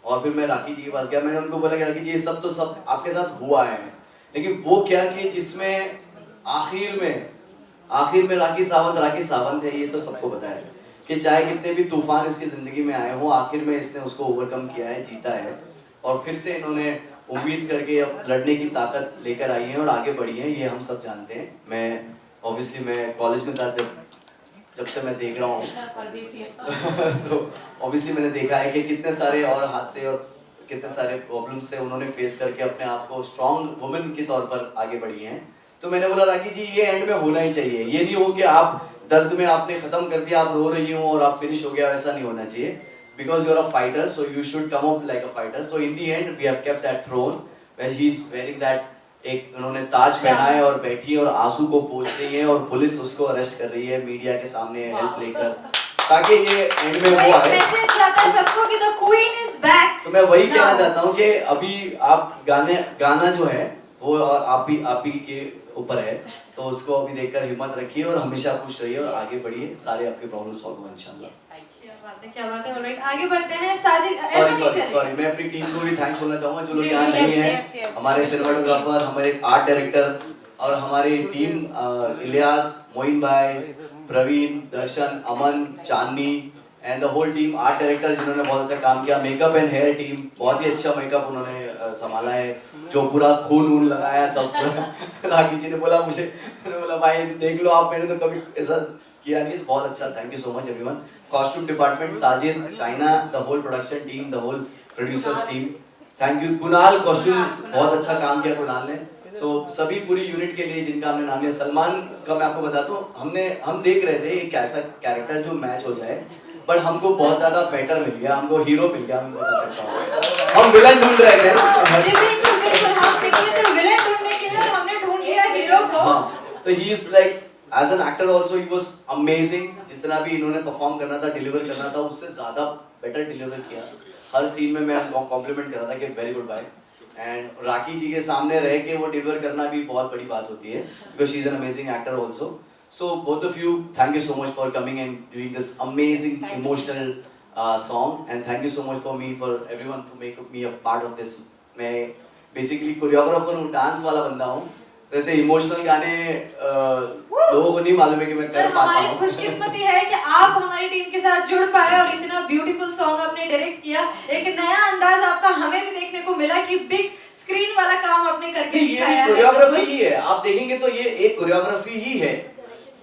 और फिर मैं राखी जी के पास गया, मैंने उनको बोला कि राखी जी ये सब तो सब आपके साथ हुआ है, लेकिन वो क्या कि जिसमें आखिर में राखी सावंत है, ये तो सबको पता है कि चाहे कितने भी तूफान इसकी ज़िंदगी में आए हों, आखिर में इसने उसको ओवरकम किया है, जीता है, और फिर से इन्होंने उम्मीद करके अब लड़ने की ताकत लेकर आई है और आगे बढ़ी है, ये हम सब जानते हैं। मैं ऑब्वियसली मैं कॉलेज में था जब से मैं देख रहा हूँ तो ऑब्वियसली मैंने देखा है कि कितने सारे और हादसे और कितने सारे प्रॉब्लम से उन्होंने फेस करके अपने आप को स्ट्रॉन्ग वुमेन के तौर पर आगे बढ़ी हैं। तो मैंने बोला राखी जी ये एंड में होना ही चाहिए, ये नहीं हो कि आप दर्द में आपने ख़त्म कर दिया, आप रो रही हो और आप फिनिश हो गया, ऐसा नहीं होना चाहिए, because you are a fighter, so you should come up like a fighter. So in the end we have kept that throne where he is wearing that, एक उन्होंने ताज पहना है और बैठी है और आंसू को पोंछ रही है, और पुलिस उसको अरेस्ट कर रही है मीडिया के सामने हेल्प लेकर, ताकि ये एंड में वो आए। मैसेज जाता है सबको कि द क्वीन इज बैक। तो मैं वही कहना चाहता हूँ कि अभी आप गाना जो है वो आप ही के ऊपर है, तो उसको अभी देखकर हिम्मत रखिए और हमेशा खुश रहिए और आगे बढ़िए, सारे आपके प्रॉब्लम सॉल्व होंगे इंशाल्लाह। क्या बात है। ऑलराइट, आगे बढ़ते हैं। साजिद, सॉरी मैं अपनी टीम को भी थैंक्स बोलना चाहूंगा जो लोग यहाँ नहीं हैं, हमारे सिनेमाटोग्राफर, हमारे आर्ट डायरेक्टर और हमारी team, Ilyas, Moin bhai, Praveen, Darshan, Aman, Chandni and the whole team, art director जिन्होंने बहुत अच्छा काम किया, मेकअप एंड हेयर टीम, बहुत ही अच्छा मेकअप उन्होंने संभाला है, जो पूरा खून लगाया सब। राखी जी ने बोला मुझे, मैंने बोला भाई देख लो आप, मैंने तो कभी ऐसा किया नहीं, बहुत अच्छा, thank you so much everyone. Costume department Sajid, Shaina, the whole production team, the whole producers team, thank you. Kunal costume बहुत अच्छा काम किया कुणाल ने। सो सभी पूरी यूनिट के लिए जिनका हमने नाम लिया, सलमान का मैं आपको बता दूं, हम देख रहे थे एक ऐसा कैरेक्टर जो मैच हो जाए, बट हमको बहुत ज्यादा बेटर मिल गया, हमको हीरो मिल गया, मैं बता सकता हूँ। हम विलन ढूंढ रहे थे, बिल्कुल हम निकले थे विलन ढूंढने के लिए और हमने ढूंढ लिया हीरो को। हाँ, तो he is like as an actor also he was amazing, जितना भी इन्होंने परफॉर्म करना था, डिलीवर करना था, उससे ज़्यादा बेटर डिलीवर किया। हर सीन में मैं कॉम्प्लीमेंट कर रहा था कि वेरी गुड बाय, एंड राखी जी के सामने रह के वो डिलीवर करना भी बहुत बड़ी बात होती है, because she is an amazing actor also. So both of you, thank you so much for coming and doing this amazing emotional song, and thank you so much for me, for everyone to make me a part of this. मैं basically choreographer हूँ, dance वाला बंदा हूँ, वैसे emotional गाने लोगों को नहीं मालूम है कि मैं कर पाता हूँ। हमारी खुशकिस्मती है कि आप हमारी टीम के साथ जुड़ पाए और इतना ब्यूटीफुल सॉन्ग आपने डायरेक्ट किया, एक नया अंदाज आपका हमें भी देखने को मिला कि बिग स्क्रीन वाला काम आपने करके दिखाया है। कोरियोग्राफी ही है, आप देखेंगे तो ये एक कोरियोग्राफी ही है,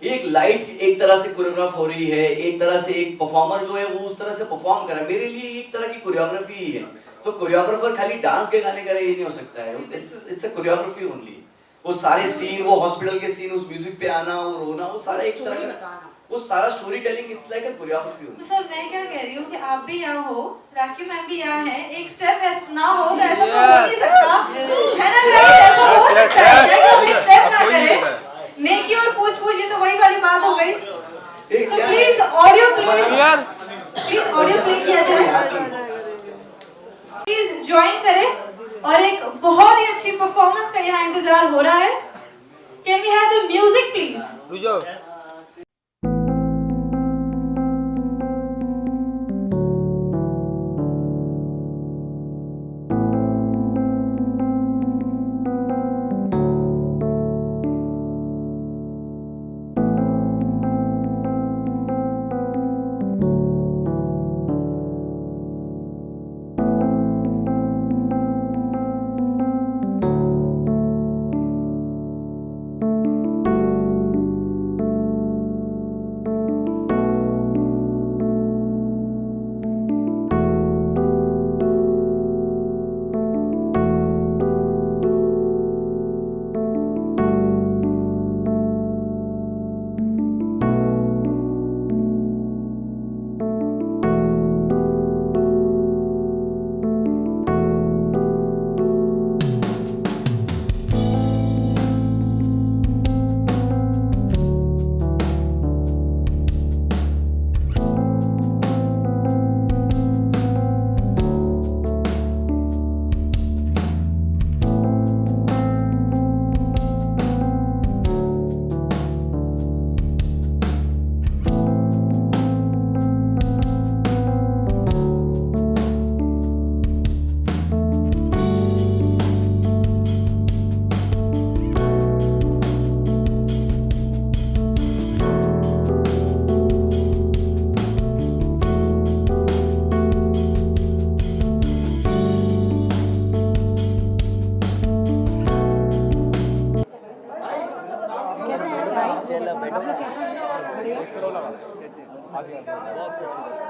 एक लाइट एक तरह से कोरियोग्राफ हो रही है, एक तरह से एक परफॉर्मर जो है वो उस तरह से परफॉर्म कर रहा है, मेरे लिए एक तरह की कोरियोग्राफी ही है। तो कोरियोग्राफर खाली डांस के गाने करे ये नहीं हो सकता है, इट्स अ कोरियोग्राफी ओनली। वो सारे सीन, वो हॉस्पिटल के सीन, उस म्यूजिक पे आना, वो रोना, वो सारा एक तरह का, वो सारा story telling, it's like a choreography तो ओनली। सर मैं क्या कह रही हूँ कि आप भी यहाँ हो, राखी मैम भी यहाँ है, एक स्टेप ना हो तो ऐसा तो हो नहीं सकता है ना गाइस, ऐसा हो सकता है क्या कि हम एक स्टेप ना करें? नेकी और पूछ ये तो वही वाली बात हो गई। सो प्लीज ऑडियो प्ले किया जाए, प्लीज ज्वाइन करें। और एक बहुत ही अच्छी परफॉर्मेंस का यहाँ इंतजार हो रहा है। Can we have the music please?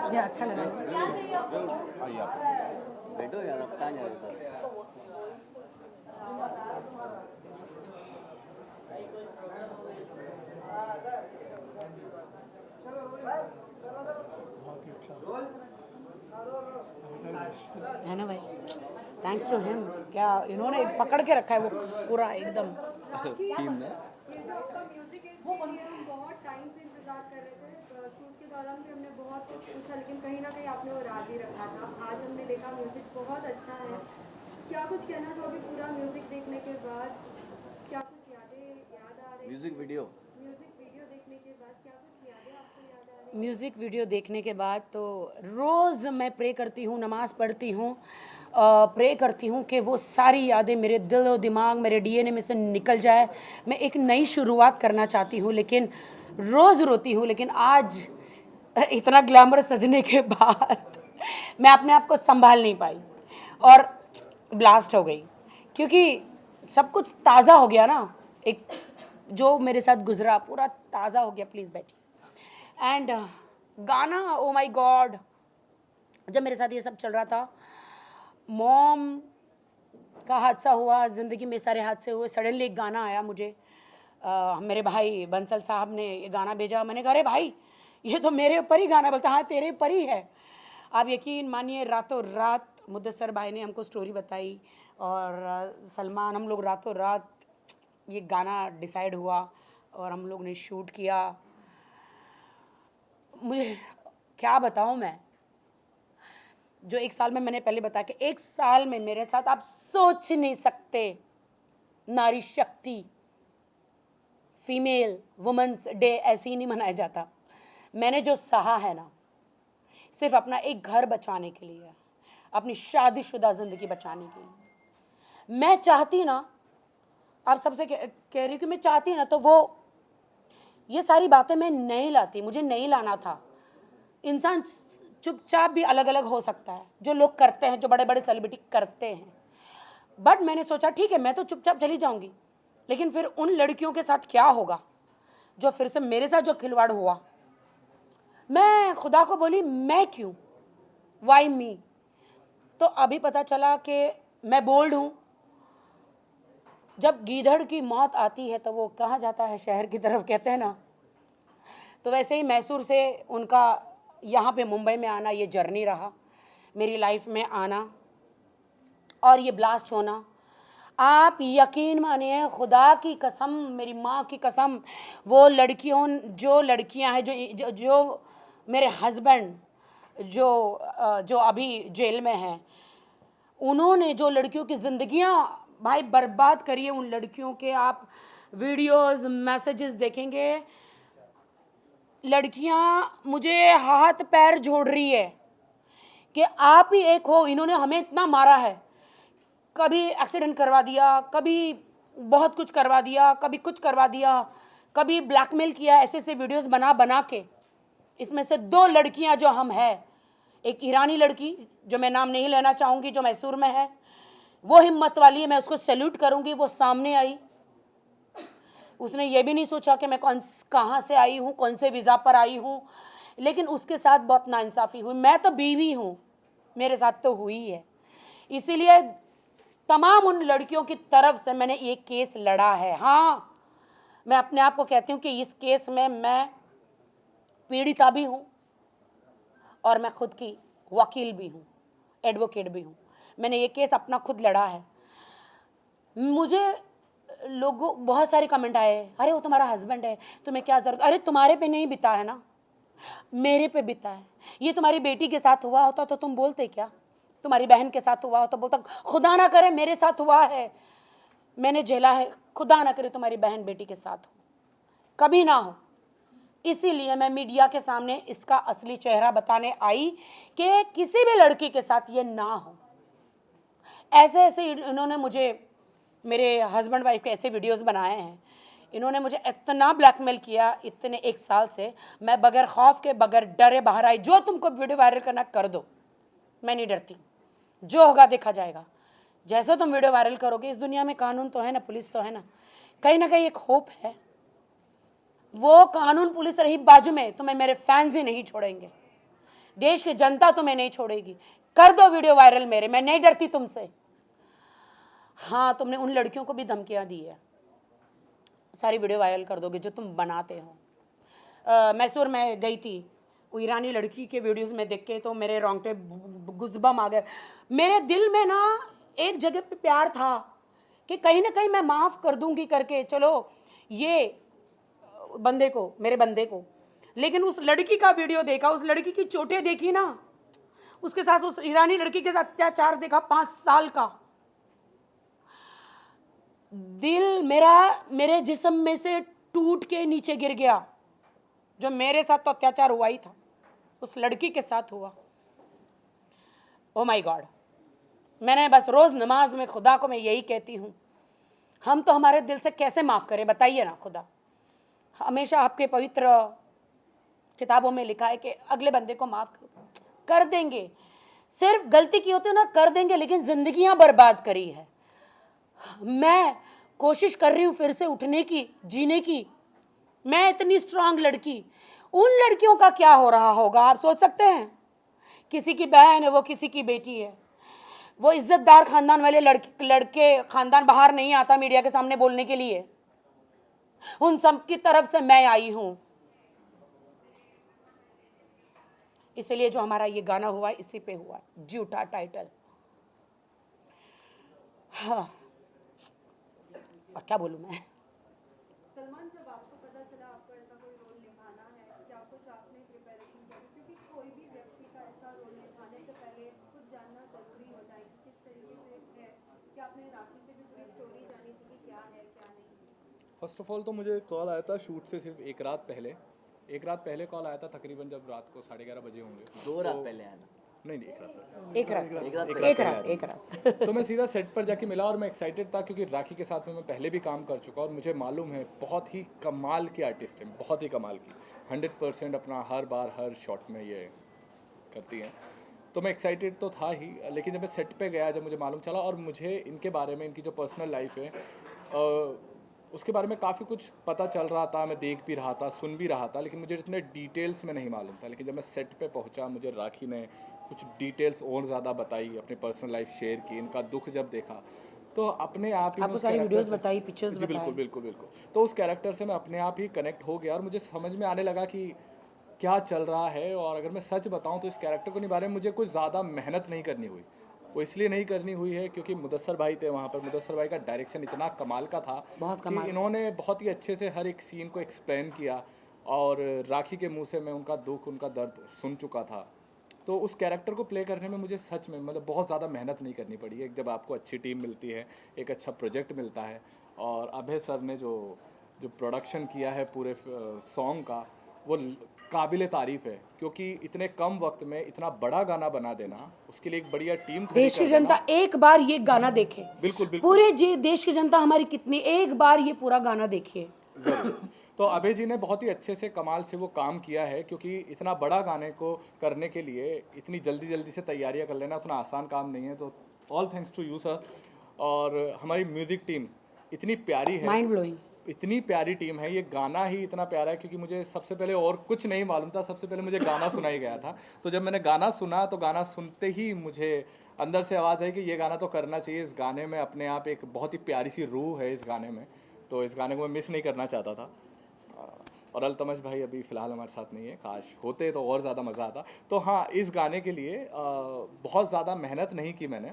जी अच्छा लगा। बैठो यार, अब कहाँ जा रहे हो सर? है ना भाई, थैंक्स टू हिम। क्या इन्होंने पकड़ के रखा है वो पूरा एकदम टीम में। बहुत टाइम से इंतजार कर रहे थे, शूट के दौरान भी हमने बहुत कुछ पूछा, लेकिन कहीं ना कहीं आपने वो राज ही रखा था। आज हमने देखा म्यूजिक बहुत अच्छा है। क्या कुछ कहना चाहोगे पूरा म्यूजिक देखने के बाद? क्या कुछ याद आ रही? म्यूजिक वीडियो देखने के बाद क्या कुछ यादें आपको याद आ रही? म्यूज़िक वीडियो देखने के बाद तो रोज़ मैं प्रे करती हूँ, नमाज़ पढ़ती हूँ, प्रे करती हूँ कि वो सारी यादें मेरे दिल और दिमाग, मेरे डीएनए में से निकल जाए। मैं एक नई शुरुआत करना चाहती हूँ, लेकिन रोज़ रोती हूँ। लेकिन आज इतना ग्लैमर सजने के बाद मैं अपने आप को संभाल नहीं पाई और ब्लास्ट हो गई, क्योंकि सब कुछ ताज़ा हो गया ना। एक जो मेरे साथ गुजरा पूरा ताज़ा हो गया। प्लीज़ बैठिए। एंड गाना, ओ माय गॉड, जब मेरे साथ ये सब चल रहा था, मॉम का हादसा हुआ, ज़िंदगी में सारे हादसे हुए, सडनली एक गाना आया मुझे। मेरे भाई बंसल साहब ने ये गाना भेजा। मैंने कहा अरे भाई ये तो मेरे ऊपर ही गाना बोलता। हाँ तेरे ऊपर ही है। आप यकीन मानिए, रातों रात मुदस्सर भाई ने हमको स्टोरी बताई और सलमान, हम लोग रातों रात ये गाना डिसाइड हुआ और हम लोग ने शूट किया। मुझे क्या बताऊं मैं, जो एक साल में मैंने पहले बताया कि एक साल में मेरे साथ आप सोच नहीं सकते, नारी शक्ति, फीमेल वुमेन्स डे ऐसे ही नहीं मनाया जाता। मैंने जो सहा है ना, सिर्फ अपना एक घर बचाने के लिए, अपनी शादीशुदा ज़िंदगी बचाने के लिए। मैं चाहती ना, आप सबसे कह रही हूँ कि मैं चाहती ना, तो वो ये सारी बातें मैं नहीं लाती, मुझे नहीं लाना था। इंसान चुपचाप भी अलग अलग हो सकता है, जो लोग करते हैं, जो बड़े बड़े सेलिब्रिटी करते हैं। बट मैंने सोचा ठीक है, मैं तो चुपचाप चली जाऊंगी, लेकिन फिर उन लड़कियों के साथ क्या होगा जो फिर से मेरे साथ जो खिलवाड़ हुआ, मैं खुदा को बोली मैं क्यों, वाई मी। तो अभी पता चला कि मैं बोल्ड हूँ। जब गीदड़ की मौत आती है तो वो कहाँ जाता है, शहर की तरफ, कहते हैं ना। तो वैसे ही मैसूर से उनका यहाँ पे मुंबई में आना, ये जर्नी रहा मेरी लाइफ में आना और ये ब्लास्ट होना। आप यकीन मानिए, खुदा की कसम, मेरी माँ की कसम, वो लड़कियां हैं जो मेरे हस्बैंड जो अभी जेल में हैं, उन्होंने जो लड़कियों की ज़िंदगियां भाई बर्बाद करी है, उन लड़कियों के आप वीडियोस मैसेजेस देखेंगे, लड़कियां मुझे हाथ पैर जोड़ रही है कि आप ही एक हो, इन्होंने हमें इतना मारा है, कभी एक्सीडेंट करवा दिया, कभी बहुत कुछ करवा दिया, कभी कुछ करवा दिया, कभी ब्लैकमेल किया, ऐसे ऐसे वीडियोस बना बना के। इसमें से 2 लड़कियां जो हम हैं, एक ईरानी लड़की जो मैं नाम नहीं लेना चाहूँगी, जो मैसूर में है, वो हिम्मत वाली है, मैं उसको सैल्यूट करूँगी। वो सामने आई, उसने ये भी नहीं सोचा कि मैं कहाँ से आई हूँ, कौन से वीज़ा पर आई हूँ, लेकिन उसके साथ बहुत नाइंसाफ़ी हुई। मैं तो बीवी हूँ, मेरे साथ तो हुई है। इसीलिए तमाम उन लड़कियों की तरफ से मैंने एक केस लड़ा है। हाँ, मैं अपने आप को कहती हूँ कि इस केस में मैं पीड़िता भी हूँ और मैं खुद की वकील भी हूँ, एडवोकेट भी हूँ। मैंने ये केस अपना खुद लड़ा है। मुझे लोगों बहुत सारे कमेंट आए, अरे वो तुम्हारा हस्बैंड है, तुम्हें क्या ज़रूरत। अरे तुम्हारे पे नहीं बिता है ना, मेरे पे बिता है। ये तुम्हारी बेटी के साथ हुआ होता तो तुम बोलते क्या, तुम्हारी बहन के साथ हुआ होता बोलता खुदा ना करे मेरे साथ हुआ है, मैंने झेला है, खुदा ना करे तुम्हारी बहन बेटी के साथ हो, कभी ना हो। इसीलिए मैं मीडिया के सामने इसका असली चेहरा बताने आई कि किसी भी लड़की के साथ ये ना हो। ऐसे ऐसे इन्होंने मुझे, मेरे हस्बैंड वाइफ के ऐसे वीडियोस बनाए हैं, इन्होंने मुझे इतना ब्लैकमेल किया इतने 1 साल से। मैं बगैर खौफ के, बगैर डरे बाहर आई, जो तुमको वीडियो वायरल करना कर दो, मैं नहीं डरती, जो होगा देखा जाएगा। जैसे तुम वीडियो वायरल करोगे, इस दुनिया में कानून तो है ना, पुलिस तो है ना कहीं एक होप है। वो कानून पुलिस रही बाजू में, तुम्हें मेरे फैंस ही नहीं छोड़ेंगे, देश की जनता तुम्हें नहीं छोड़ेगी। कर दो वीडियो वायरल मेरे, मैं नहीं डरती तुमसे। हाँ, तुमने उन लड़कियों को भी धमकियाँ दी है, सारी वीडियो वायरल कर दोगे जो तुम बनाते हो। मैसूर में गई थी, वो ईरानी लड़की के वीडियोस में देख के तो मेरे रोंगटे गुज़बम आ गए। मेरे दिल में ना एक जगह पे प्यार था कि कहीं ना कहीं मैं माफ़ कर दूंगी करके, चलो ये बंदे को, मेरे बंदे को। लेकिन उस लड़की का वीडियो देखा, उस लड़की की चोटें देखी ना, उसके साथ उस ईरानी लड़की के साथ अत्याचार देखा 5 साल का, दिल मेरा मेरे जिस्म में से टूट के नीचे गिर गया। जो मेरे साथ तो अत्याचार हुआ ही था, उस लड़की के साथ हुआ। ओ माय गॉड, मैंने बस रोज़ नमाज में खुदा को मैं यही कहती हूँ, हम तो हमारे दिल से कैसे माफ़ करें बताइए ना खुदा। हमेशा आपके पवित्र किताबों में लिखा है कि अगले बंदे को माफ़ कर देंगे, सिर्फ गलती की होती है ना, कर देंगे, लेकिन ज़िंदगियाँ बर्बाद करी है। मैं कोशिश कर रही हूँ फिर से उठने की, जीने की। मैं इतनी स्ट्रांग लड़की, उन लड़कियों का क्या हो रहा होगा आप सोच सकते हैं। किसी की बहन है, वो किसी की बेटी है, वो इज्जतदार खानदान वाले लड़के खानदान बाहर नहीं आता मीडिया के सामने बोलने के लिए। उन सब की तरफ से मैं आई हूँ। इसलिए जो हमारा ये गाना हुआ इसी पे हुआ, झूठा टाइटल। हाँ, और क्या बोलूँ मैं। सलमान, जब आपको पता चला आपको ऐसा कोई रोल निभाना है, क्या कुछ आपने प्रिपरेशन करी? क्योंकि कोई भी व्यक्ति का ऐसा रोल निभाने से पहले खुद जानना ज़रूरी होता है कि किस तरीके से है, कि आपने राखी से भी पूरी स्टोरी जानी थी कि क्या है क्या नहीं। फर्स्ट ऑफ ऑल तो मुझे कॉल आया था शूट से सिर्फ एक रात पहले कॉल आया था, तकरीबन जब रात को 11:30 बजे होंगे। 2 रात पहले आया ना? नहीं, एक रात। तो मैं सीधा सेट पर जाके मिला और मैं एक्साइटेड था क्योंकि राखी के साथ में मैं पहले भी काम कर चुका और मुझे मालूम है बहुत ही कमाल की आर्टिस्ट है, बहुत ही कमाल की, 100% अपना हर बार हर शॉट में ये करती हैं। तो मैं एक्साइटेड तो था ही, लेकिन जब मैं सेट पे गया, जब मुझे मालूम चला और मुझे इनके बारे में, इनकी जो पर्सनल लाइफ है, उसके बारे में काफ़ी कुछ पता चल रहा था, मैं देख भी रहा था, सुन भी रहा था, लेकिन मुझे इतने डिटेल्स में नहीं मालूम था। लेकिन जब मैं सेट पे पहुंचा, मुझे राखी ने कुछ डिटेल्स और ज़्यादा बताई, अपनी पर्सनल लाइफ शेयर की, इनका दुख जब देखा तो अपने आप ही मैं आपको उस सारी character वीडियोस से- बताई, पिक्चर्स जी बताए। बिल्कुल बिल्कुल बिल्कुल। तो उस कैरेक्टर से मैं अपने आप ही कनेक्ट हो गया और मुझे समझ में आने लगा कि क्या चल रहा है। और अगर मैं सच बताऊं तो इस कैरेक्टर को निभाने में मुझे कुछ ज़्यादा मेहनत नहीं करनी हुई। वो इसलिए नहीं करनी हुई है क्योंकि मुदस्सर भाई थे वहाँ पर। मुदस्सर भाई का डायरेक्शन इतना कमाल का था बहुत कि कमाल। इन्होंने बहुत ही अच्छे से हर एक सीन को एक्सप्लेन किया और राखी के मुंह से मैं उनका दुख, उनका दर्द सुन चुका था। तो उस कैरेक्टर को प्ले करने में मुझे सच में मतलब बहुत ज़्यादा मेहनत नहीं करनी पड़ी है। जब आपको अच्छी टीम मिलती है, एक अच्छा प्रोजेक्ट मिलता है, और अभय सर ने जो जो प्रोडक्शन किया है पूरे सॉन्ग का, वो काबिल तारीफ़ है। क्योंकि इतने कम वक्त में इतना बड़ा गाना बना देना, उसके लिए एक बढ़िया टीम खड़ी देश की कर देना। जनता एक बार ये गाना देखे। बिल्कुल बिल्कुल। पूरे देश की जनता हमारी कितनी, एक बार ये पूरा गाना देखिए। तो अभय जी ने बहुत ही अच्छे से कमाल से वो काम किया है, क्योंकि इतना बड़ा गाने को करने के लिए इतनी जल्दी जल्दी से तैयारियां कर लेना उतना आसान काम नहीं है। तो all thanks to you sir. और हमारी म्यूज़िक टीम इतनी प्यारी है, माइंड ब्लोइंग। इतनी प्यारी टीम है। ये गाना ही इतना प्यारा है क्योंकि मुझे सबसे पहले और कुछ नहीं मालूम था, सबसे पहले मुझे गाना सुनाई गया था। तो जब मैंने गाना सुना तो गाना सुनते ही मुझे अंदर से आवाज़ आई कि ये गाना तो करना चाहिए। इस गाने में अपने आप एक बहुत ही प्यारी सी रूह है इस गाने में, तो इस गाने को मैं मिस नहीं करना चाहता था। और अल्तमश भाई अभी फ़िलहाल हमारे साथ नहीं है, काश होते तो और ज़्यादा मज़ा आता। तो हाँ, इस गाने के लिए बहुत ज़्यादा मेहनत नहीं की मैंने,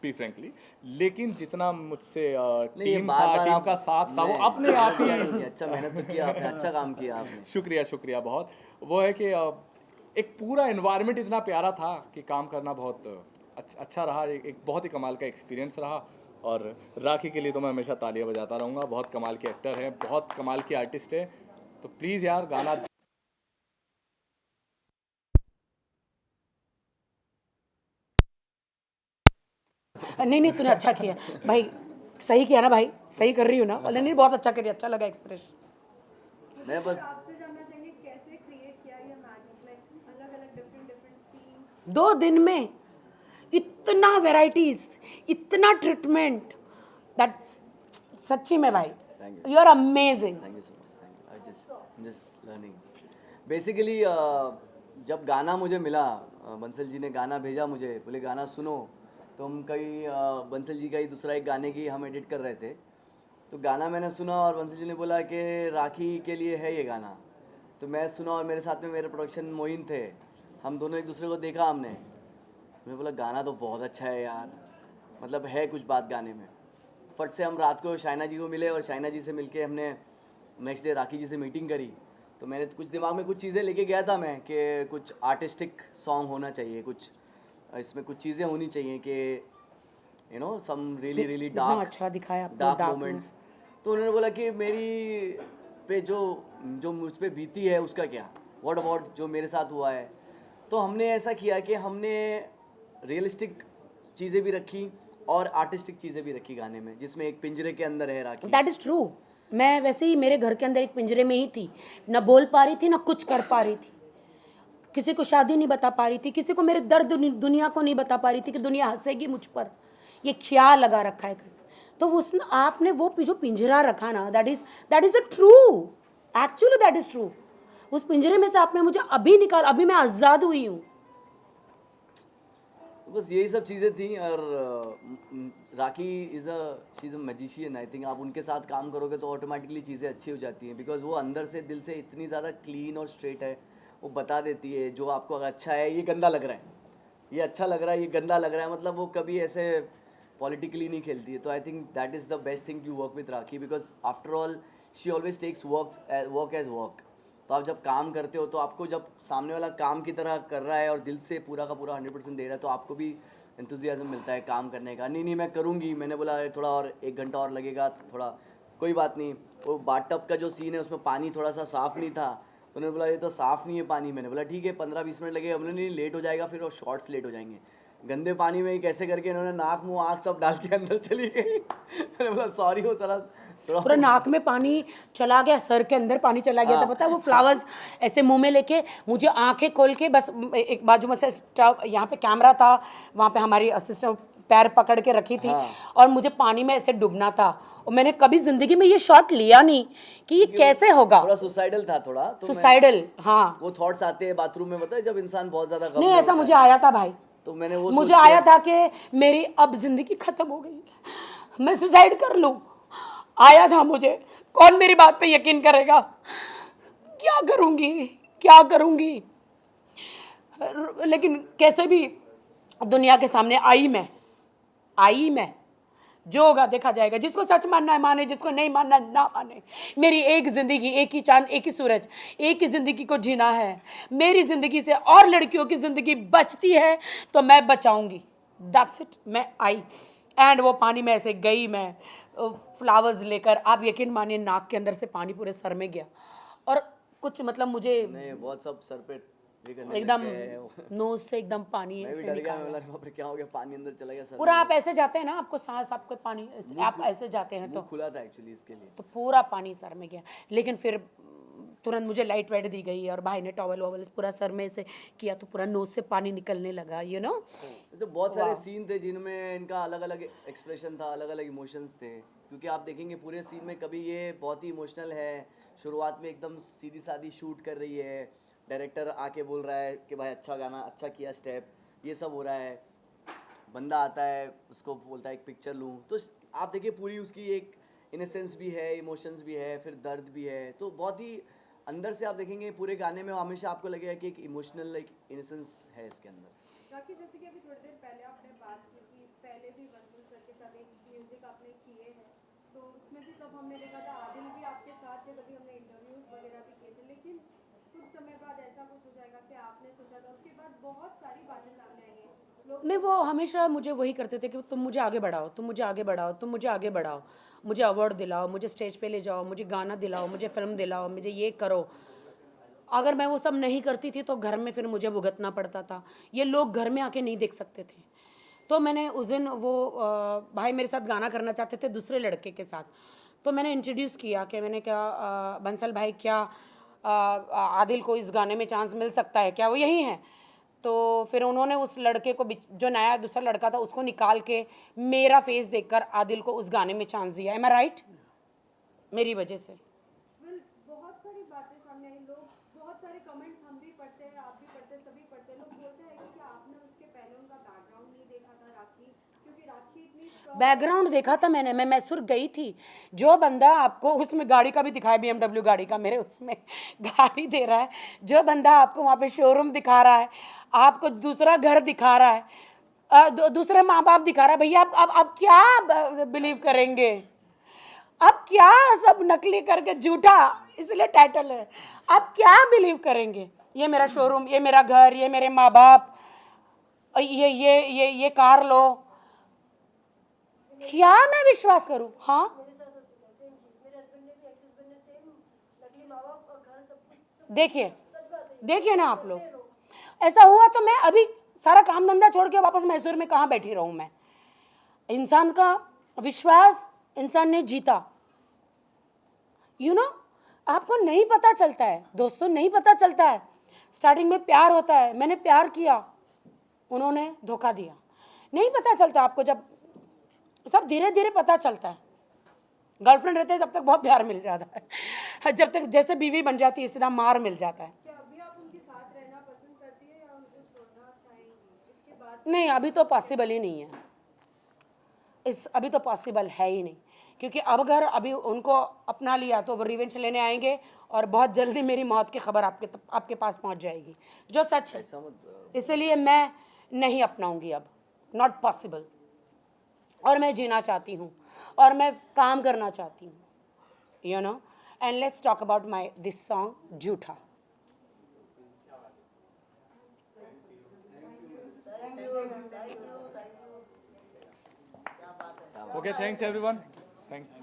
बी फ्रेंकली, लेकिन जितना मुझसे टीम का साथ था वो अपने आप ही अच्छा मेहनत तो किया आपने, अच्छा काम किया आपने। शुक्रिया शुक्रिया बहुत। वो है कि एक पूरा एनवायरनमेंट इतना प्यारा था कि काम करना बहुत अच्छा रहा। एक बहुत ही कमाल का एक्सपीरियंस रहा। और राखी के लिए तो मैं हमेशा तालियां बजाता रहूँगा। बहुत कमाल के एक्टर हैं, बहुत कमाल के आर्टिस्ट है। तो प्लीज़ यार गाना नहीं नहीं, तूने अच्छा किया भाई, सही किया ना भाई, सही कर रही हो ना? नहीं, बहुत अच्छा करिए, अच्छा लगा एक्सप्रेशन। मैं बस आपसे जानना चाहेंगे कैसे क्रिएट किया ये मैजिक, लाइक अलग-अलग डिफरेंट सीन। 2 दिन में इतना वेराइटीज, इतना ट्रीटमेंट, दैट सच्ची में भाई, you are amazing. Thank you so much, thank you. I just learning basically. जब गाना मुझे मिला, बंसल जी ने गाना भेजा मुझे, बोले गाना सुनो। तो हम कई बंसल जी का ही दूसरा एक गाने की हम एडिट कर रहे थे, तो गाना मैंने सुना और बंसल जी ने बोला कि राखी के लिए है ये गाना। तो मैं सुना और मेरे साथ में मेरे प्रोडक्शन मोइन थे, हम दोनों एक दूसरे को देखा हमने। मैंने बोला गाना तो बहुत अच्छा है यार, मतलब है कुछ बात गाने में। फट से हम रात को शाइना जी को मिले और शाइना जी से मिलके हमने नेक्स्ट डे राखी जी से मीटिंग करी। तो मैंने कुछ दिमाग में कुछ चीज़ें लेके गया था मैं, कि कुछ आर्टिस्टिक सॉन्ग होना चाहिए, कुछ इसमें कुछ चीज़ें होनी चाहिए कि you know some really really इतना डार्क अच्छा दिखाया आपने, डार्क dark मोमेंट्स। तो उन्होंने बोला कि मेरी पे जो जो मुझ पे बीती है उसका क्या, व्हाट अबाउट जो मेरे साथ हुआ है। तो हमने ऐसा किया कि हमने रियलिस्टिक चीज़ें भी रखी और आर्टिस्टिक चीज़ें भी रखी गाने में, जिसमें एक पिंजरे के अंदर है राखी। That is true. मैं वैसे ही मेरे घर के अंदर एक पिंजरे में ही थी, ना बोल पा रही थी, ना कुछ कर पा रही थी, किसी को शादी नहीं बता पा रही थी, किसी को मेरे दर्द दुनिया को नहीं बता पा रही थी कि दुनिया हंसेगी मुझ पर, ये ख्याल लगा रखा है। तो उस आपने वो जो पिंजरा रखा ना, that is a true, actually that is true. उस पिंजरे में से आपने मुझे अभी निकाल, अभी मैं आज़ाद हुई हूँ। बस यही सब चीज़ें थी। और Rakhi she is a magician. I think आप उनके साथ काम करोगे तो ऑटोमेटिकली चीज़ें अच्छी हो जाती हैं, बिकॉज वो अंदर से दिल से इतनी ज़्यादा क्लीन और स्ट्रेट है। वो बता देती है जो आपको अगर अच्छा है, ये गंदा लग रहा है, ये अच्छा लग रहा है, ये गंदा लग रहा है, मतलब वो कभी ऐसे पॉलिटिकली नहीं खेलती है। तो I think that is the best thing to work with Rakhi, because after all she always takes work as work. तो आप जब काम करते हो तो आपको जब सामने वाला काम की तरह कर रहा है और दिल से पूरा का पूरा 100% दे रहा है, तो आपको भी एंथुजियाज्म मिलता है काम करने का। नहीं मैं करूँगी। मैंने बोला थोड़ा और 1 घंटा और लगेगा, थोड़ा कोई बात नहीं। वो बाथटब का जो सीन है उसमें पानी थोड़ा सा साफ़ नहीं था, तो उन्होंने बोला ये तो साफ़ नहीं है पानी। मैंने बोला ठीक है 15-20 मिनट लगेगा। हमने नहीं, लेट हो जाएगा फिर और शॉर्ट्स लेट हो जाएंगे। गंदे पानी में ही कैसे करके इन्होंने नाक मुँह आँख सब डाल के अंदर चली गई। मैंने बोला सॉरी, वो थोड़ा पूरा नाक में पानी चला गया, सर के अंदर पानी चला गया था। पता है वो फ्लावर्स ऐसे मुंह में लेके मुझे आंखें खोल के, बस एक बाजू में से यहाँ पे कैमरा था, वहाँ पे हमारी असिस्टेंट पैर पकड़ के रखी थी और मुझे पानी में ऐसे डूबना था और मैंने कभी जिंदगी में ये शॉट लिया नहीं कि ये कैसे होगा। थोड़ा सुसाइडल था थोड़ा, तो सुसाइडल, हाँ वो थॉट्स आते हैं बाथरूम में, पता है जब इंसान बहुत ज्यादा गम नहीं, में ऐसा होता मुझे है। आया था भाई, तो मैंने वो मुझे सोच आया लिया। था कि मेरी अब जिंदगी खत्म हो गई, मैं सुसाइड कर लूं, आया था मुझे। कौन मेरी बात पे यकीन करेगा? क्या करूंगी, क्या करूंगी? लेकिन कैसे भी दुनिया के सामने आई मैं। जो होगा देखा जाएगा, जिसको सच मानना है माने, जिसको नहीं मानना ना माने। मेरी एक जिंदगी, एक ही चांद, एक ही सूरज, एक ही जिंदगी को जीना है। मेरी जिंदगी से और लड़कियों की जिंदगी बचती है तो मैं बचाऊंगी। That's it. मैं आई एंड वो पानी में ऐसे गई, मैं फ्लावर्स लेकर, आप यकीन मानिए नाक के अंदर से पानी पूरे सर में गया और कुछ मतलब मुझे नहीं बहुत सब सर पे ये करने एकदम लग गए हैं। नोज से एकदम पानी मैं भी ऐसे डर गया, निकाला। मैं बोला, बाप रे क्या हो गया, पानी अंदर चला गया सर पूरा में। आप ऐसे जाते हैं ना, आपको सांस, आपको पानी, आप ऐसे जाते हैं मुंह खुला था एक्चुअली इसके लिए। तो पूरा पानी सर में गया। लेकिन फिर तुरंत मुझे लाइट वाइट दी गई और भाई ने टॉवल वॉवल पूरा सर में से किया तो पूरा नोज से पानी निकलने लगा, यू नो। तो बहुत सारे सीन थे जिनमें इनका अलग अलग एक्सप्रेशन था, अलग अलग इमोशंस थे, क्योंकि आप देखेंगे पूरे सीन में कभी ये बहुत ही इमोशनल है, शुरुआत में एकदम सीधी सादी शूट कर रही है, डायरेक्टर आके बोल रहा है कि भाई अच्छा गाना, अच्छा किया स्टेप, ये सब हो रहा है, बंदा आता है उसको बोलता है एक पिक्चर लूँ, तो आप देखिए पूरी उसकी एक इनोसेंस भी है, इमोशंस भी है, फिर दर्द भी है, तो बहुत ही अंदर से आप देखेंगे पूरे गाने में हमेशा आपको लगेगा कि एक इमोशनल एक इनोसेंस है इसके अंदर। बाकी जैसे कि अभी थोड़ी देर पहले आपने बात की कि पहले भी बंसल सर के साथ एक म्यूजिक आपने किए हैं, तो उसमें भी तब हमने देखा था आदिल भी आपके साथ थे, तभी हमने इंटरव्यूज वगैरह भी किए थे, लेकिन कुछ समय बाद ऐसा कुछ हो जाएगा कि आपने सोचा था, उसके बाद बहुत सारी बातें सामने आई हैं, लोग नहीं, वो हमेशा मुझे वही करते थे कि तुम मुझे आगे बढ़ाओ, तुम मुझे आगे बढ़ाओ, तुम मुझे आगे बढ़ाओ, मुझे अवार्ड दिलाओ, मुझे स्टेज पे ले जाओ, मुझे गाना दिलाओ, मुझे फिल्म दिलाओ, मुझे ये करो। अगर मैं वो सब नहीं करती थी तो घर में फिर मुझे भुगतना पड़ता था, ये लोग घर में आके नहीं देख सकते थे। तो मैंने उस दिन वो भाई मेरे साथ गाना करना चाहते थे दूसरे लड़के के साथ, तो मैंने इंट्रोड्यूस किया कि मैंने कहा बंसल भाई क्या आदिल को इस गाने में चांस मिल सकता है क्या, वो यही है। तो फिर उन्होंने उस लड़के को, जो नया दूसरा लड़का था, उसको निकाल के मेरा फेस देखकर आदिल को उस गाने में चांस दिया। एम आई राइट? मेरी वजह से बहुत सारी बातें सामने आई, लोग बहुत सारे कमेंट्स हम भी पढ़ते हैं, आप भी पढ़ते हैं, सभी पढ़ते हैं, लोग बोलते हैं कि आपने उसके पहले उनका बैकग्राउंड नहीं देखा था राखी, क्योंकि राखी इतनी strong बैकग्राउंड देखा था मैंने, मैं मैसूर गई थी। जो बंदा आपको उसमें गाड़ी का भी दिखाया, BMW गाड़ी का मेरे उसमें गाड़ी दे रहा है, जो बंदा आपको वहाँ पे शोरूम दिखा रहा है, आपको दूसरा घर दिखा रहा है, दूसरे माँ बाप दिखा रहा है, भैया आप क्या बिलीव करेंगे? आप क्या सब नकली करके, झूठा इसलिए टाइटल है, आप क्या बिलीव करेंगे? ये मेरा शोरूम, ये मेरा घर, ये मेरे माँ बाप, ये कार लो, क्या मैं विश्वास करूं? हाँ मेरे साथ हो चुका है सेम चीज़, मेरे हस्बैंड ने भी, एक्स हस्बैंड ने सेम नकली माँ बाप और घर सब कुछ। देखिए ना आप लोग, ऐसा हुआ तो मैं अभी सारा काम धंधा छोड़ के वापस मैसूर में कहाँ बैठी रहूं मैं? इंसान का विश्वास इंसान ने जीता, यू नो। आपको नहीं पता चलता है दोस्तों, नहीं पता चलता है। स्टार्टिंग में प्यार होता है, मैंने प्यार किया, उन्होंने धोखा दिया, नहीं पता चलता आपको, जब सब धीरे धीरे पता चलता है। गर्लफ्रेंड रहते हैं तब तक बहुत प्यार मिल जाता है, जब तक जैसे बीवी बन जाती है सीधा मार मिल जाता है। क्या अभी आप उनके साथ रहना पसंद करती है या उनको छोड़ना चाहेंगी इसके बाद? नहीं, अभी तो पॉसिबल ही नहीं है, अभी तो पॉसिबल है ही नहीं, क्योंकि अब अगर अभी उनको अपना लिया तो वो रिवेंज लेने आएंगे और बहुत जल्दी मेरी मौत की खबर आपके पास पहुंच जाएगी, जो सच है। इसलिए मैं नहीं अपनाऊंगी अब, नॉट पॉसिबल। और मैं जीना चाहती हूँ और मैं काम करना चाहती हूँ, you know. And let's talk about my this song झूठा। Okay, thanks everyone. Thanks.